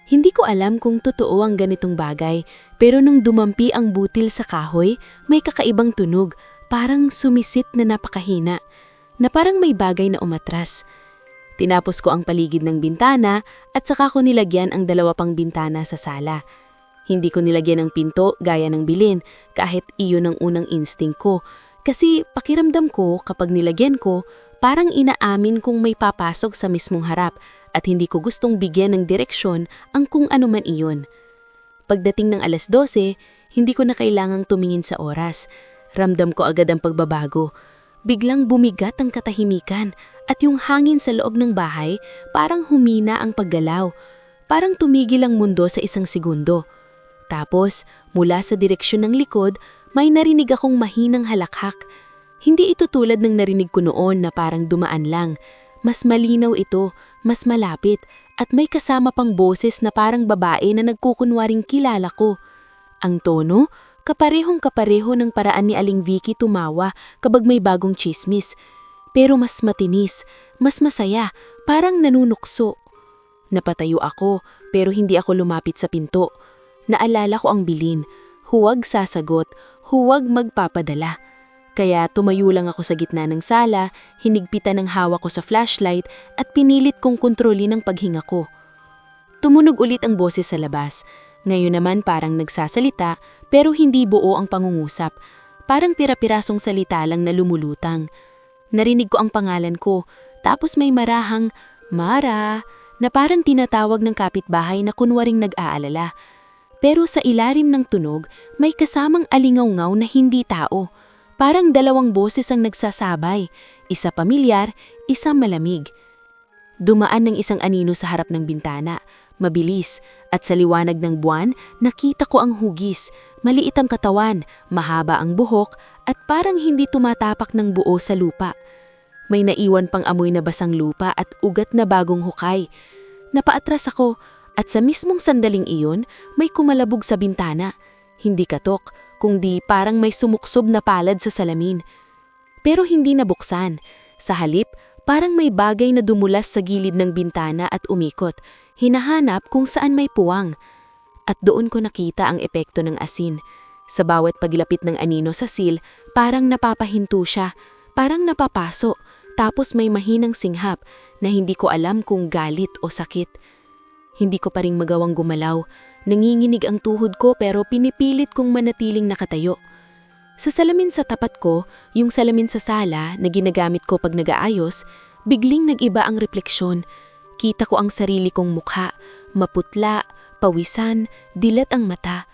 Hindi ko alam kung totoo ang ganitong bagay, pero nung dumampi ang butil sa kahoy, may kakaibang tunog, parang sumisit na napakahina, na parang may bagay na umatras. Tinapos ko ang paligid ng bintana at saka ko nilagyan ang 2 pang bintana sa sala. Hindi ko nilagyan ng pinto gaya ng bilin, kahit iyon ang unang instinct ko, kasi pakiramdam ko kapag nilagyan ko, parang inaamin kong may papasok sa mismong harap, at hindi ko gustong bigyan ng direksyon ang kung ano man iyon. Pagdating ng 12:00, hindi ko na kailangang tumingin sa oras. Ramdam ko agad ang pagbabago. Biglang bumigat ang katahimikan at yung hangin sa loob ng bahay parang humina ang paggalaw. Parang tumigil ang mundo sa 1 segundo. Tapos, mula sa direksyon ng likod, may narinig akong mahinang halakhak. Hindi ito tulad ng narinig ko noon na parang dumaan lang. Mas malinaw ito, mas malapit, at may kasama pang boses na parang babae na nagkukunwaring kilala ko. Ang tono, kaparehong-kapareho ng paraan ni Aling Vicky tumawa kapag may bagong chismis. Pero mas matinis, mas masaya, parang nanunukso. Napatayo ako, pero hindi ako lumapit sa pinto. Naalala ko ang bilin. huwag sasagot, huwag magpapadala. Kaya tumayo lang ako sa gitna ng sala, hinigpitan ng hawak ko sa flashlight at pinilit kong kontrolin ang paghinga ko. Tumunog ulit ang boses sa labas. Ngayon naman parang nagsasalita pero hindi buo ang pangungusap. Parang pira-pirasong salita lang na lumulutang. Narinig ko ang pangalan ko, tapos may marahang, "Mara," na parang tinatawag ng kapitbahay na kunwaring nag-aalala. Pero sa ilalim ng tunog, may kasamang alingaw-ngaw na hindi tao. Parang dalawang boses ang nagsasabay, isa pamilyar, isa malamig. Dumaan ng isang anino sa harap ng bintana, mabilis, at sa liwanag ng buwan, nakita ko ang hugis, maliit ang katawan, mahaba ang buhok, at parang hindi tumatapak ng buo sa lupa. May naiwan pang amoy na basang lupa at ugat na bagong hukay. Napaatras ako, at sa mismong sandaling iyon, may kumalabog sa bintana. Hindi katok, kundi parang may sumuksob na palad sa salamin. Pero hindi nabuksan. Sa halip, parang may bagay na dumulas sa gilid ng bintana at umikot, hinahanap kung saan may puwang. At doon ko nakita ang epekto ng asin. Sa bawat paglapit ng anino sa sil, parang napapahinto siya, parang napapaso, tapos may mahinang singhap na hindi ko alam kung galit o sakit. Hindi ko pa ring magawang gumalaw. Nanginginig ang tuhod ko pero pinipilit kong manatiling nakatayo. Sa salamin sa tapat ko, yung salamin sa sala na ginagamit ko pag nag-aayos, bigling nag-iba ang refleksyon. Kita ko ang sarili kong mukha, maputla, pawisan, dilat ang mata.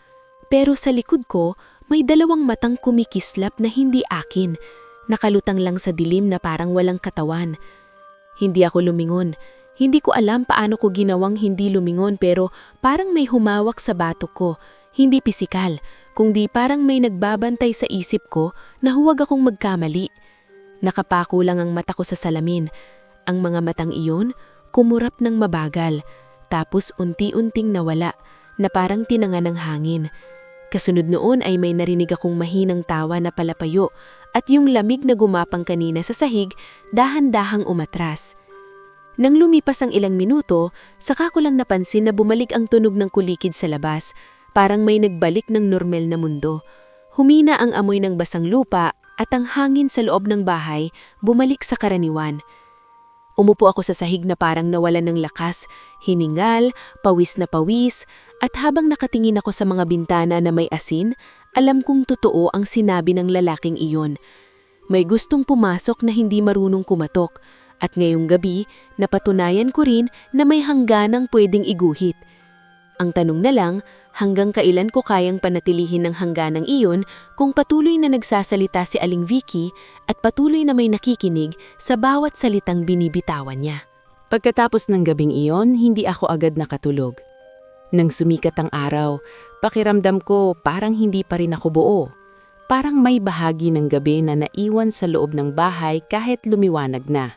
Pero sa likod ko, may dalawang matang kumikislap na hindi akin, nakalutang lang sa dilim na parang walang katawan. Hindi ako lumingon. Hindi ko alam paano ko ginawang hindi lumingon pero parang may humawak sa batok ko, hindi pisikal, kundi parang may nagbabantay sa isip ko na huwag akong magkamali. Nakapako lang ang mata ko sa salamin. Ang mga matang iyon, kumurap ng mabagal, tapos unti-unting nawala, na parang tinanga ng hangin. Kasunod noon ay may narinig akong mahinang tawa na palapayo at yung lamig na gumapang kanina sa sahig, dahan-dahang umatras. Nang lumipas ang ilang minuto, saka ko lang napansin na bumalik ang tunog ng kulikid sa labas, parang may nagbalik ng normal na mundo. Humina ang amoy ng basang lupa at ang hangin sa loob ng bahay bumalik sa karaniwan. Umupo ako sa sahig na parang nawalan ng lakas, hiningal, pawis na pawis, at habang nakatingin ako sa mga bintana na may asin, alam kong totoo ang sinabi ng lalaking iyon. May gustong pumasok na hindi marunong kumatok. At ngayong gabi, napatunayan ko rin na may hangganang pwedeng iguhit. Ang tanong na lang, hanggang kailan ko kayang panatilihin ng hangganang iyon kung patuloy na nagsasalita si Aling Vicky at patuloy na may nakikinig sa bawat salitang binibitawan niya. Pagkatapos ng gabing iyon, hindi ako agad nakatulog. Nang sumikat ang araw, pakiramdam ko parang hindi pa rin ako buo. Parang may bahagi ng gabi na naiwan sa loob ng bahay kahit lumiwanag na.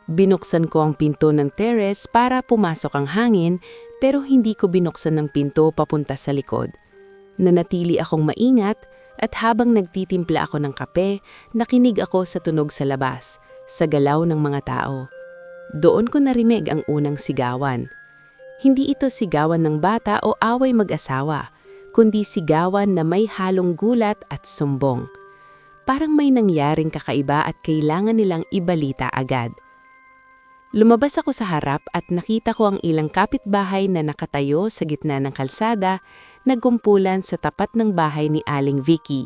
Binuksan ko ang pinto ng terrace para pumasok ang hangin pero hindi ko binuksan ng pinto papunta sa likod. Nanatili akong maingat at habang nagtitimpla ako ng kape, nakinig ako sa tunog sa labas, sa galaw ng mga tao. Doon ko narinig ang unang sigawan. Hindi ito sigawan ng bata o away mag-asawa, kundi sigawan na may halong gulat at sumbong. Parang may nangyaring kakaiba at kailangan nilang ibalita agad. Lumabas ako sa harap at nakita ko ang ilang kapitbahay na nakatayo sa gitna ng kalsada, nagkumpulan sa tapat ng bahay ni Aling Vicky.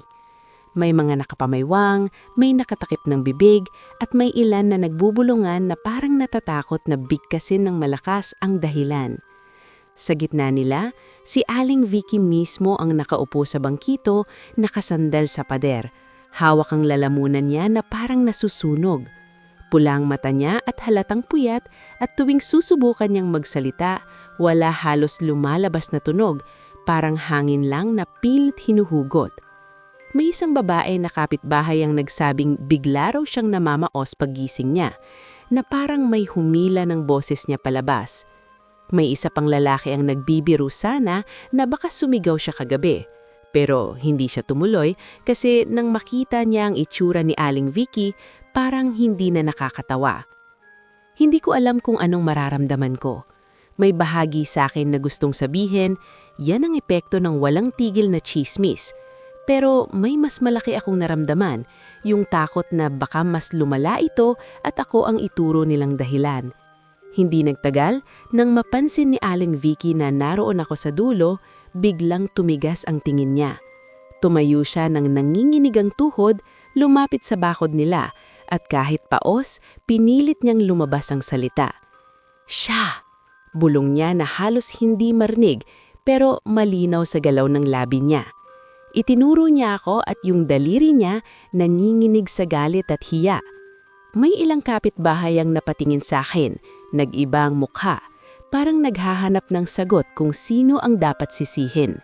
May mga nakapamaywang, may nakatakip ng bibig, at may ilan na nagbubulungan na parang natatakot na bigkasin ng malakas ang dahilan. Sa gitna nila, si Aling Vicky mismo ang nakaupo sa bangkito, nakasandal sa pader. Hawak ang lalamunan niya na parang nasusunog. Pulang mata niya at halatang puyat at tuwing susubukan niyang magsalita, wala halos lumalabas na tunog, parang hangin lang na pilit hinuhugot. May isang babae na kapitbahay ang nagsabing bigla raw siyang namamaos paggising niya, na parang may humila ng boses niya palabas. May isa pang lalaki ang nagbibiro sana na baka sumigaw siya kagabi. Pero hindi siya tumuloy kasi nang makita niya ang itsura ni Aling Vicky, parang hindi na nakakatawa. Hindi ko alam kung anong mararamdaman ko. May bahagi sa akin na gustong sabihin, Yan ang epekto ng walang tigil na tsismis. Pero may mas malaki akong naramdaman, yung takot na baka mas lumala ito at ako ang ituro nilang dahilan. Hindi nagtagal, nang mapansin ni Aling Vicky na naroon ako sa dulo, biglang tumigas ang tingin niya. Tumayo siya ng nanginginig ang tuhod, lumapit sa bakod nila, at kahit paos, pinilit niyang lumabas ang salita. Siya! Bulong niya na halos hindi marinig, pero malinaw sa galaw ng labi niya. Itinuro niya ako at yung daliri niya nanginginig sa galit at hiya. May ilang kapitbahay ang napatingin sa akin, nag-iba ang mukha, parang naghahanap ng sagot kung sino ang dapat sisihin.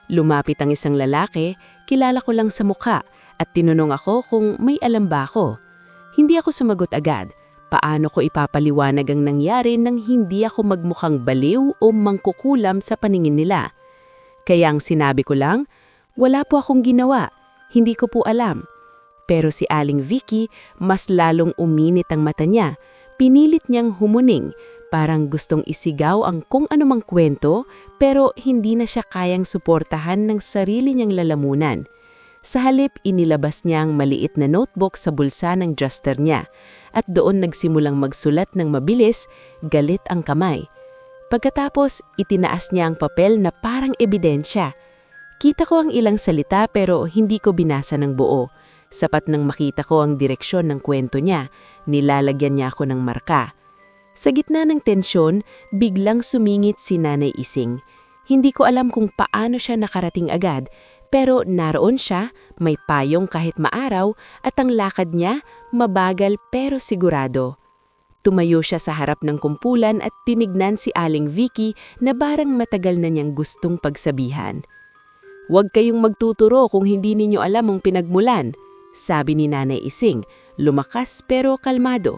Lumapit ang isang lalaki, kilala ko lang sa mukha, at tinanong ako kung may alam ba ako. Hindi ako sumagot agad. Paano ko ipapaliwanag ang nangyari nang hindi ako magmukhang baliw o mangkukulam sa paningin nila? Kaya ang sinabi ko lang, wala po akong ginawa, hindi ko po alam. Pero si Aling Vicky, mas lalong uminit ang mata niya. Pinilit niyang humuning, parang gustong isigaw ang kung anumang kwento, pero hindi na siya kayang suportahan ng sarili niyang lalamunan. Sa halip, inilabas niya ang maliit na notebook sa bulsa ng duster niya, at doon nagsimulang magsulat ng mabilis, galit ang kamay. Pagkatapos, itinaas niya ang papel na parang ebidensya. Kita ko ang ilang salita pero hindi ko binasa ng buo. Sapat nang makita ko ang direksyon ng kwento niya, nilalagyan niya ako ng marka. Sa gitna ng tensyon, biglang sumingit si Nanay Ising. Hindi ko alam kung paano siya nakarating agad, pero naroon siya, may payong kahit maaraw, at ang lakad niya, mabagal pero sigurado. Tumayo siya sa harap ng kumpulan at tinignan si Aling Vicky na parang matagal na niyang gustong pagsabihan. Huwag kayong magtuturo kung hindi ninyo alam ang pinagmulan, sabi ni Nanay Ising, lumakas pero kalmado.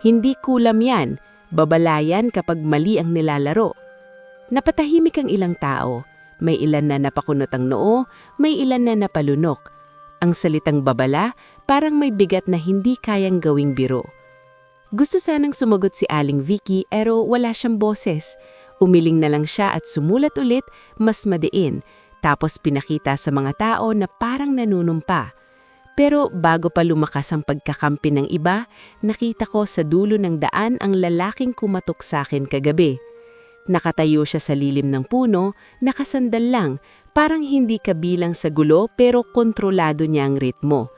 Hindi kulam yan, babalayan kapag mali ang nilalaro. Napatahimik ang ilang tao, may ilan na napakunot ang noo, may ilan na napalunok. Ang salitang babala parang may bigat na hindi kayang gawing biro. Gusto sanang sumagot si Aling Vicky pero wala siyang boses. Umiling na lang siya at sumulat ulit, mas madiin. Tapos pinakita sa mga tao na parang nanunumpa. Pero bago pa lumakas ang pagkakampi ng iba, nakita ko sa dulo ng daan ang lalaking kumatok sa akin kagabi. Nakatayo siya sa lilim ng puno, nakasandal lang, parang hindi kabilang sa gulo pero kontrolado niya ang ritmo.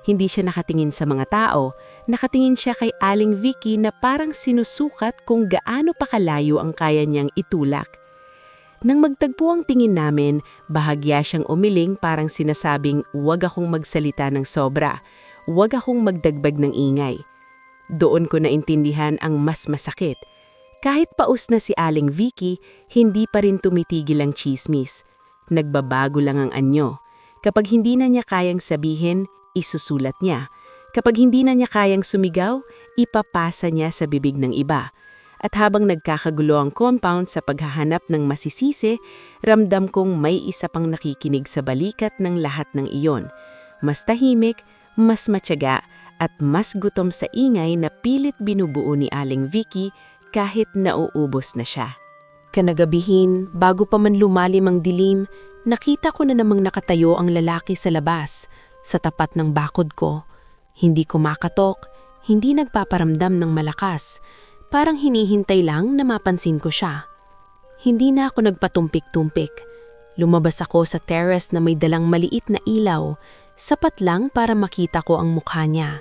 Hindi siya nakatingin sa mga tao, nakatingin siya kay Aling Vicky na parang sinusukat kung gaano pa kalayo ang kaya niyang itulak. Nang magtagpo ang tingin namin, bahagya siyang umiling parang sinasabing huwag akong magsalita ng sobra, huwag akong magdagbag ng ingay. Doon ko naintindihan ang mas masakit. Kahit paus na si Aling Vicky, hindi pa rin tumitigil ang tsismis. Nagbabago lang ang anyo. Kapag hindi na niya kayang sabihin, isusulat niya. Kapag hindi na niya kayang sumigaw, ipapasa niya sa bibig ng iba. At habang nagkakagulo ang compound sa paghahanap ng masisisi, ramdam kong may isa pang nakikinig sa balikat ng lahat ng iyon. Mas tahimik, mas matyaga, at mas gutom sa ingay na pilit binubuo ni Aling Vicky kahit nauubos na siya. Kanagabihin, bago pa man lumalim ang dilim, nakita ko na namang nakatayo ang lalaki sa labas, sa tapat ng bakod ko. Hindi kumakatok, hindi nagpaparamdam ng malakas. Parang hinihintay lang na mapansin ko siya. Hindi na ako nagpatumpik-tumpik. Lumabas ako sa terrace na may dalang maliit na ilaw, sapat lang para makita ko ang mukha niya.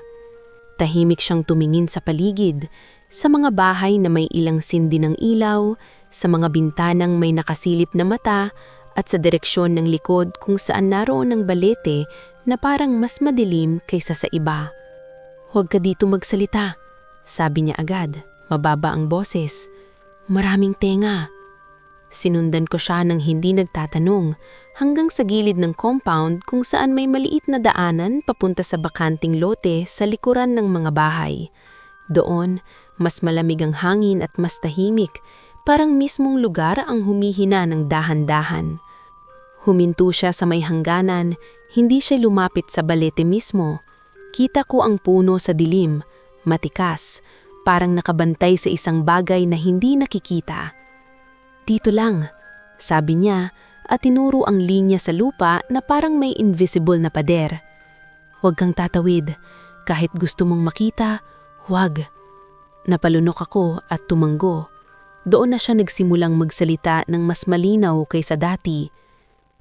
Tahimik siyang tumingin sa paligid, sa mga bahay na may ilang sindi ng ilaw, sa mga bintanang may nakasilip na mata, at sa direksyon ng likod kung saan naroon ang balete na parang mas madilim kaysa sa iba. "Huwag ka dito magsalita," sabi niya agad. Mababa ang boses. "Maraming tenga." Sinundan ko siya nang hindi nagtatanong hanggang sa gilid ng compound kung saan may maliit na daanan papunta sa bakanting lote sa likuran ng mga bahay. Doon, mas malamig ang hangin at mas tahimik, parang mismong lugar ang humihina ng dahan-dahan. Huminto siya sa may hangganan, hindi siya lumapit sa balete mismo. Kita ko ang puno sa dilim, matikas, parang nakabantay sa isang bagay na hindi nakikita. "Dito lang," sabi niya at tinuro ang linya sa lupa na parang may invisible na pader. Huwag kang tatawid. Kahit gusto mong makita, huwag. Napalunok ako at tumanggo. Doon na siya nagsimulang magsalita ng mas malinaw kaysa dati.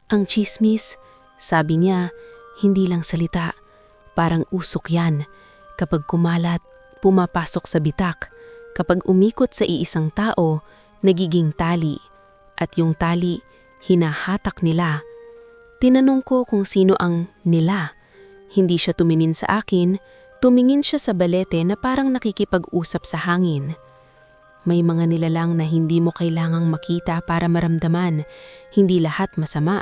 Ang tsismis, sabi niya, hindi lang salita. Parang usok yan. Kapag kumalat, pumapasok sa bitak. Kapag umikot sa iisang tao, nagiging tali. At yung tali, hinahatak nila. Tinanong ko kung sino ang nila. Hindi siya tumingin sa akin, tumingin siya sa balete na parang nakikipag-usap sa hangin. May mga nilalang na hindi mo kailangang makita para maramdaman. Hindi lahat masama,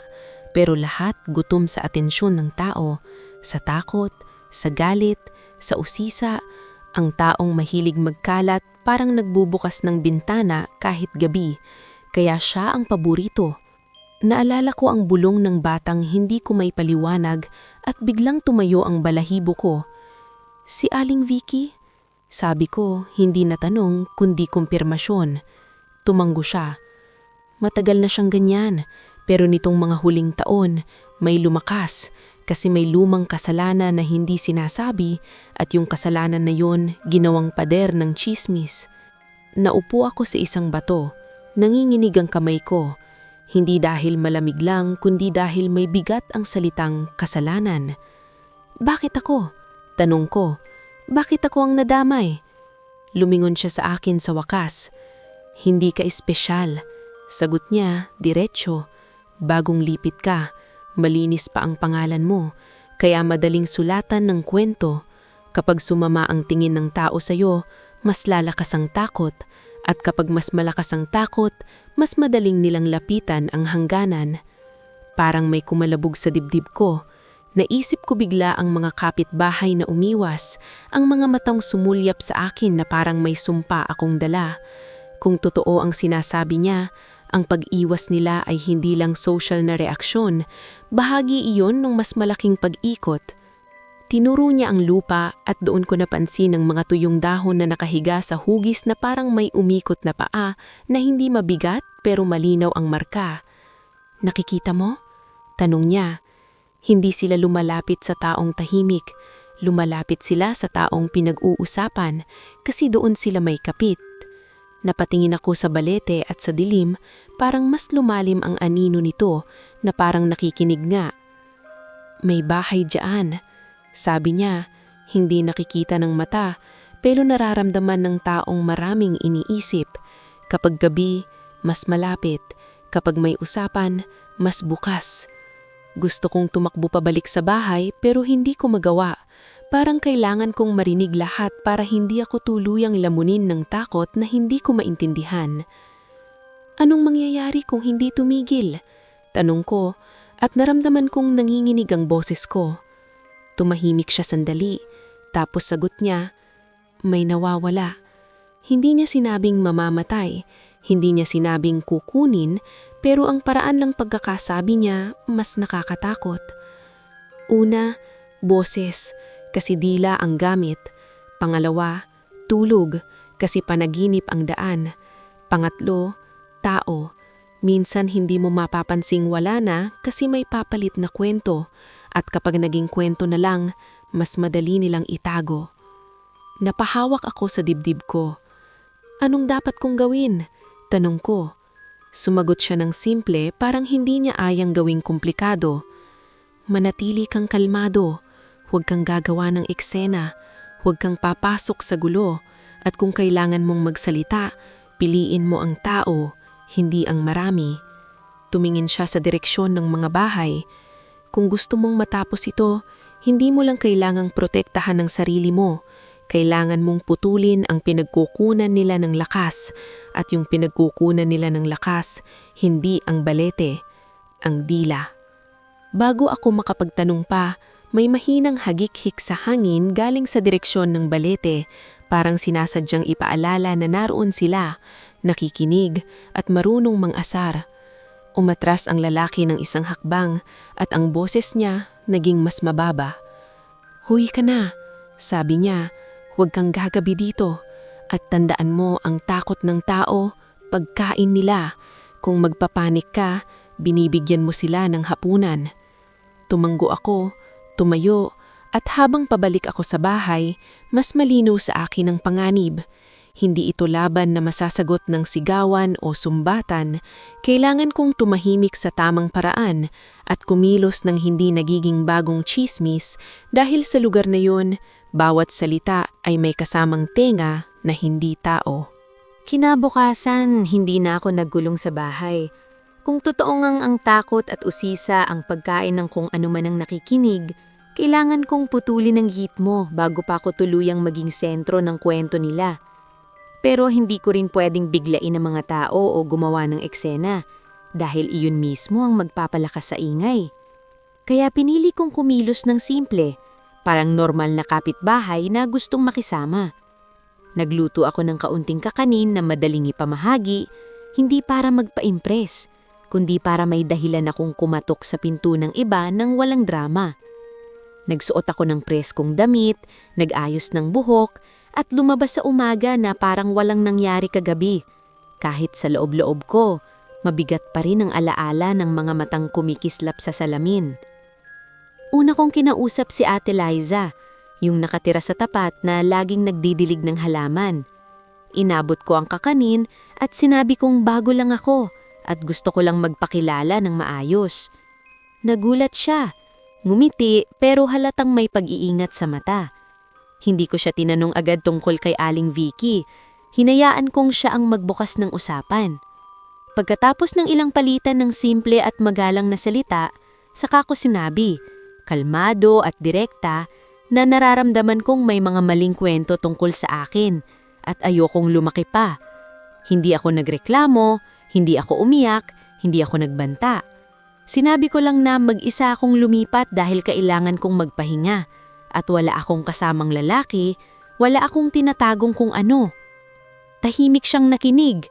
pero lahat gutom sa atensyon ng tao. Sa takot, sa galit, sa usisa, ang taong mahilig magkalat parang nagbubukas ng bintana kahit gabi. Kaya siya ang paborito. Naalala ko ang bulong ng batang hindi ko may paliwanag at biglang tumayo ang balahibo ko. Si Aling Vicky? Sabi ko, hindi na tanong kundi kumpirmasyon. Tumanggo siya. Matagal na siyang ganyan, pero nitong mga huling taon, may lumakas kasi may lumang kasalanan na hindi sinasabi at yung kasalanan na yon ginawang pader ng tsismis. Naupo ako sa isang bato, nanginginig ang kamay ko. Hindi dahil malamig lang, kundi dahil may bigat ang salitang kasalanan. Bakit ako? Tanong ko. Bakit ako ang nadamay? Lumingon siya sa akin sa wakas. Hindi ka espesyal. Sagot niya, diretso. Bagong lipit ka. Malinis pa ang pangalan mo. Kaya madaling sulatan ng kwento. Kapag sumama ang tingin ng tao sa'yo, mas lalakas ang takot. At kapag mas malakas ang takot, mas madaling nilang lapitan ang hangganan. Parang may kumalabog sa dibdib ko. Naisip ko bigla ang mga kapitbahay na umiwas, ang mga matang sumulyap sa akin na parang may sumpa akong dala. Kung totoo ang sinasabi niya, ang pag-iwas nila ay hindi lang social na reaksyon, bahagi iyon ng mas malaking pag-ikot. Tinuro niya ang lupa at doon ko napansin ang mga tuyong dahon na nakahiga sa hugis na parang may umikot na paa na hindi mabigat pero malinaw ang marka. Nakikita mo? Tanong niya. Hindi sila lumalapit sa taong tahimik. Lumalapit sila sa taong pinag-uusapan kasi doon sila may kapit. Napatingin ako sa balete at sa dilim, parang mas lumalim ang anino nito na parang nakikinig nga. May bahay diyan. Sabi niya, hindi nakikita ng mata pero nararamdaman ng taong maraming iniisip. Kapag gabi, mas malapit. Kapag may usapan, mas bukas. Gusto kong tumakbo pabalik sa bahay pero hindi ko magawa. Parang kailangan kong marinig lahat para hindi ako tuluyang lamunin ng takot na hindi ko maintindihan. Anong mangyayari kung hindi tumigil? Tanong ko at naramdaman kong nanginginig ang boses ko. Tumahimik siya sandali, tapos sagot niya, may nawawala. Hindi niya sinabing mamamatay, hindi niya sinabing kukunin, pero ang paraan ng pagkakasabi niya mas nakakatakot. Una, boses, kasi dila ang gamit. Pangalawa, tulog, kasi panaginip ang daan. Pangatlo, tao. Minsan hindi mo mapapansing wala na kasi may papalit na kwento. At kapag naging kwento na lang, mas madali nilang itago. Napahawak ako sa dibdib ko. Anong dapat kong gawin? Tanong ko. Sumagot siya ng simple, parang hindi niya ayang gawing komplikado. Manatili kang kalmado. Huwag kang gagawa ng eksena. Huwag kang papasok sa gulo. At kung kailangan mong magsalita, piliin mo ang tao, hindi ang marami. Tumingin siya sa direksyon ng mga bahay. Kung gusto mong matapos ito, hindi mo lang kailangang protektahan ang sarili mo. Kailangan mong putulin ang pinagkukunan nila ng lakas. At yung pinagkukunan nila ng lakas, hindi ang balete, ang dila. Bago ako makapagtanong pa, may mahinang hagik-hik sa hangin galing sa direksyon ng balete. Parang sinasadyang ipaalala na naroon sila, nakikinig at marunong mang-asar. Umatras ang lalaki ng isang hakbang at ang boses niya naging mas mababa. Huy ka na, sabi niya, huwag kang gagabi dito at tandaan mo ang takot ng tao, pagkain nila. Kung magpapanik ka, binibigyan mo sila ng hapunan. Tumanggo ako, tumayo, at habang pabalik ako sa bahay, mas malinaw sa akin ang panganib. Hindi ito laban na masasagot ng sigawan o sumbatan. Kailangan kong tumahimik sa tamang paraan at kumilos ng hindi nagiging bagong chismis dahil sa lugar na yun, bawat salita ay may kasamang tenga na hindi tao. Kinabukasan, hindi na ako naggulong sa bahay. Kung totoo ngang ang takot at usisa ang pagkain ng kung ano man ang nakikinig, kailangan kong putulin ang hitmo bago pa ako tuluyang maging sentro ng kwento nila. Pero hindi ko rin pwedeng biglain ang mga tao o gumawa ng eksena dahil iyon mismo ang magpapalakas sa ingay. Kaya pinili kong kumilos ng simple, parang normal na kapitbahay na gustong makisama. Nagluto ako ng kaunting kakanin na madaling ipamahagi, hindi para magpa-impress, kundi para may dahilan akong kumatok sa pinto ng iba nang walang drama. Nagsuot ako ng preskong damit, nag-ayos ng buhok, at lumabas sa umaga na parang walang nangyari kagabi. Kahit sa loob-loob ko, mabigat pa rin ang alaala ng mga matang kumikislap sa salamin. Una kong kinausap si Ate Liza, yung nakatira sa tapat na laging nagdidilig ng halaman. Inabot ko ang kakanin at sinabi kong bago lang ako at gusto ko lang magpakilala ng maayos. Nagulat siya, ngumiti pero halatang may pag-iingat sa mata. Hindi ko siya tinanong agad tungkol kay Aling Vicky. Hinayaan kong siya ang magbukas ng usapan. Pagkatapos ng ilang palitan ng simple at magalang na salita, saka ko sinabi, kalmado at direkta, na nararamdaman kong may mga maling kwento tungkol sa akin at ayokong lumaki pa. Hindi ako nagreklamo, hindi ako umiyak, hindi ako nagbanta. Sinabi ko lang na mag-isa akong lumipat dahil kailangan kong magpahinga. At wala akong kasamang lalaki, wala akong tinatagong kung ano. Tahimik siyang nakinig,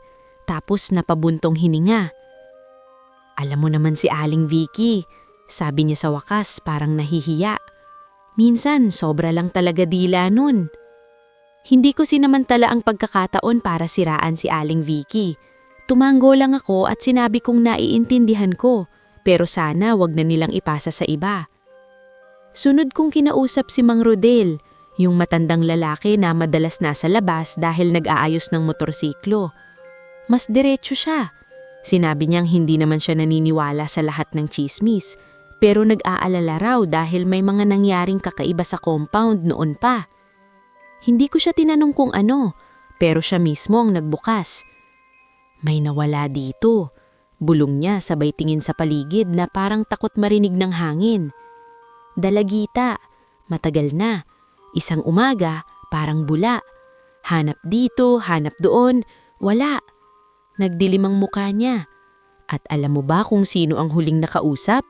tapos napabuntong hininga. Alam mo naman si Aling Vicky, sabi niya sa wakas parang nahihiya. Minsan sobra lang talaga dila nun. Hindi ko sinamantala ang pagkakataon para siraan si Aling Vicky. Tumango lang ako at sinabi kong naiintindihan ko, pero sana wag na nilang ipasa sa iba. Sunod kong kinausap si Mang Rodel, yung matandang lalaki na madalas nasa labas dahil nag-aayos ng motorsiklo. Mas diretso siya. Sinabi niyang hindi naman siya naniniwala sa lahat ng chismis, pero nag-aalala raw dahil may mga nangyaring kakaiba sa compound noon pa. Hindi ko siya tinanong kung ano, pero siya mismo ang nagbukas. May nawala dito. Bulong niya sabay tingin sa paligid na parang takot marinig ng hangin. Dalagita, matagal na, isang umaga, parang bula. Hanap dito, hanap doon, wala. Nagdilim ang mukha niya. At alam mo ba kung sino ang huling nakausap?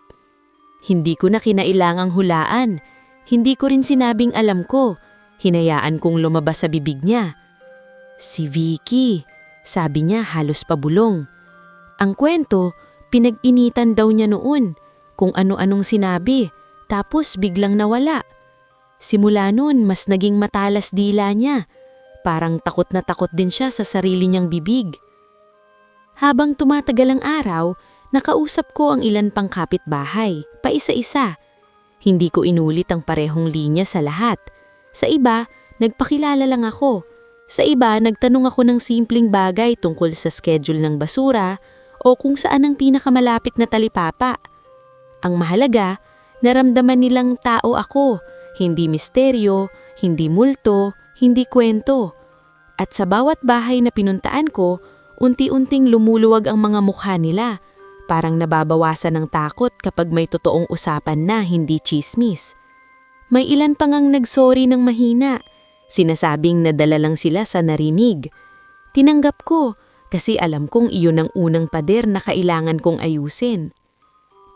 Hindi ko na kinailangang hulaan. Hindi ko rin sinabing alam ko. Hinayaan kong lumabas sa bibig niya. Si Vicky, sabi niya halos pabulong. Ang kwento, pinag-initan daw niya noon kung ano-anong sinabi. Tapos biglang nawala. Simula noon, mas naging matalas dila niya. Parang takot na takot din siya sa sarili niyang bibig. Habang tumatagal ang araw, nakausap ko ang ilan pang kapitbahay, paisa-isa. Hindi ko inulit ang parehong linya sa lahat. Sa iba, nagpakilala lang ako. Sa iba, nagtanong ako ng simpleng bagay tungkol sa schedule ng basura o kung saan ang pinakamalapit na talipapa. Ang mahalaga, naramdaman nilang tao ako, hindi misteryo, hindi multo, hindi kwento. At sa bawat bahay na pinuntaan ko, unti-unting lumuluwag ang mga mukha nila. Parang nababawasan ng takot kapag may totoong usapan na hindi chismis. May ilan pang ang nagsorry ng mahina. Sinasabing nadala lang sila sa narinig. Tinanggap ko kasi alam kong iyon ang unang pader na kailangan kong ayusin.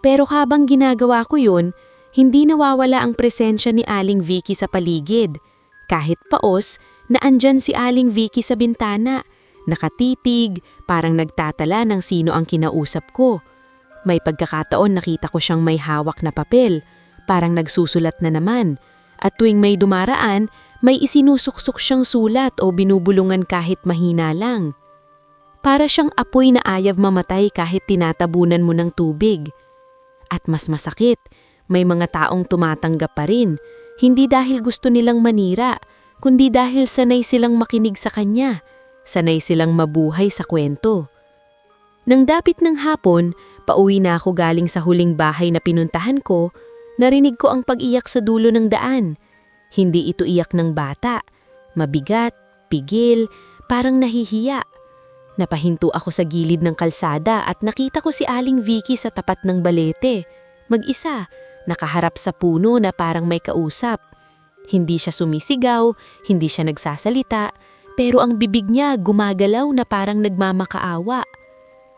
Pero habang ginagawa ko yun, hindi nawawala ang presensya ni Aling Vicky sa paligid. Kahit paos, naandyan si Aling Vicky sa bintana, nakatitig, parang nagtatala ng sino ang kinausap ko. May pagkakataon nakita ko siyang may hawak na papel, parang nagsusulat na naman. At tuwing may dumaraan, may isinusuksok siyang sulat o binubulungan kahit mahina lang. Para siyang apoy na ayaw mamatay kahit tinatabunan mo ng tubig. At mas masakit, may mga taong tumatanggap pa rin, hindi dahil gusto nilang manira, kundi dahil sanay silang makinig sa kanya, sanay silang mabuhay sa kwento. Nang dapit ng hapon, pauwi na ako galing sa huling bahay na pinuntahan ko, narinig ko ang pag-iyak sa dulo ng daan. Hindi ito iyak ng bata, mabigat, pigil, parang nahihiya. Napahinto ako sa gilid ng kalsada at nakita ko si Aling Vicky sa tapat ng balete. Mag-isa, nakaharap sa puno na parang may kausap. Hindi siya sumisigaw, hindi siya nagsasalita, pero ang bibig niya gumagalaw na parang nagmamakaawa.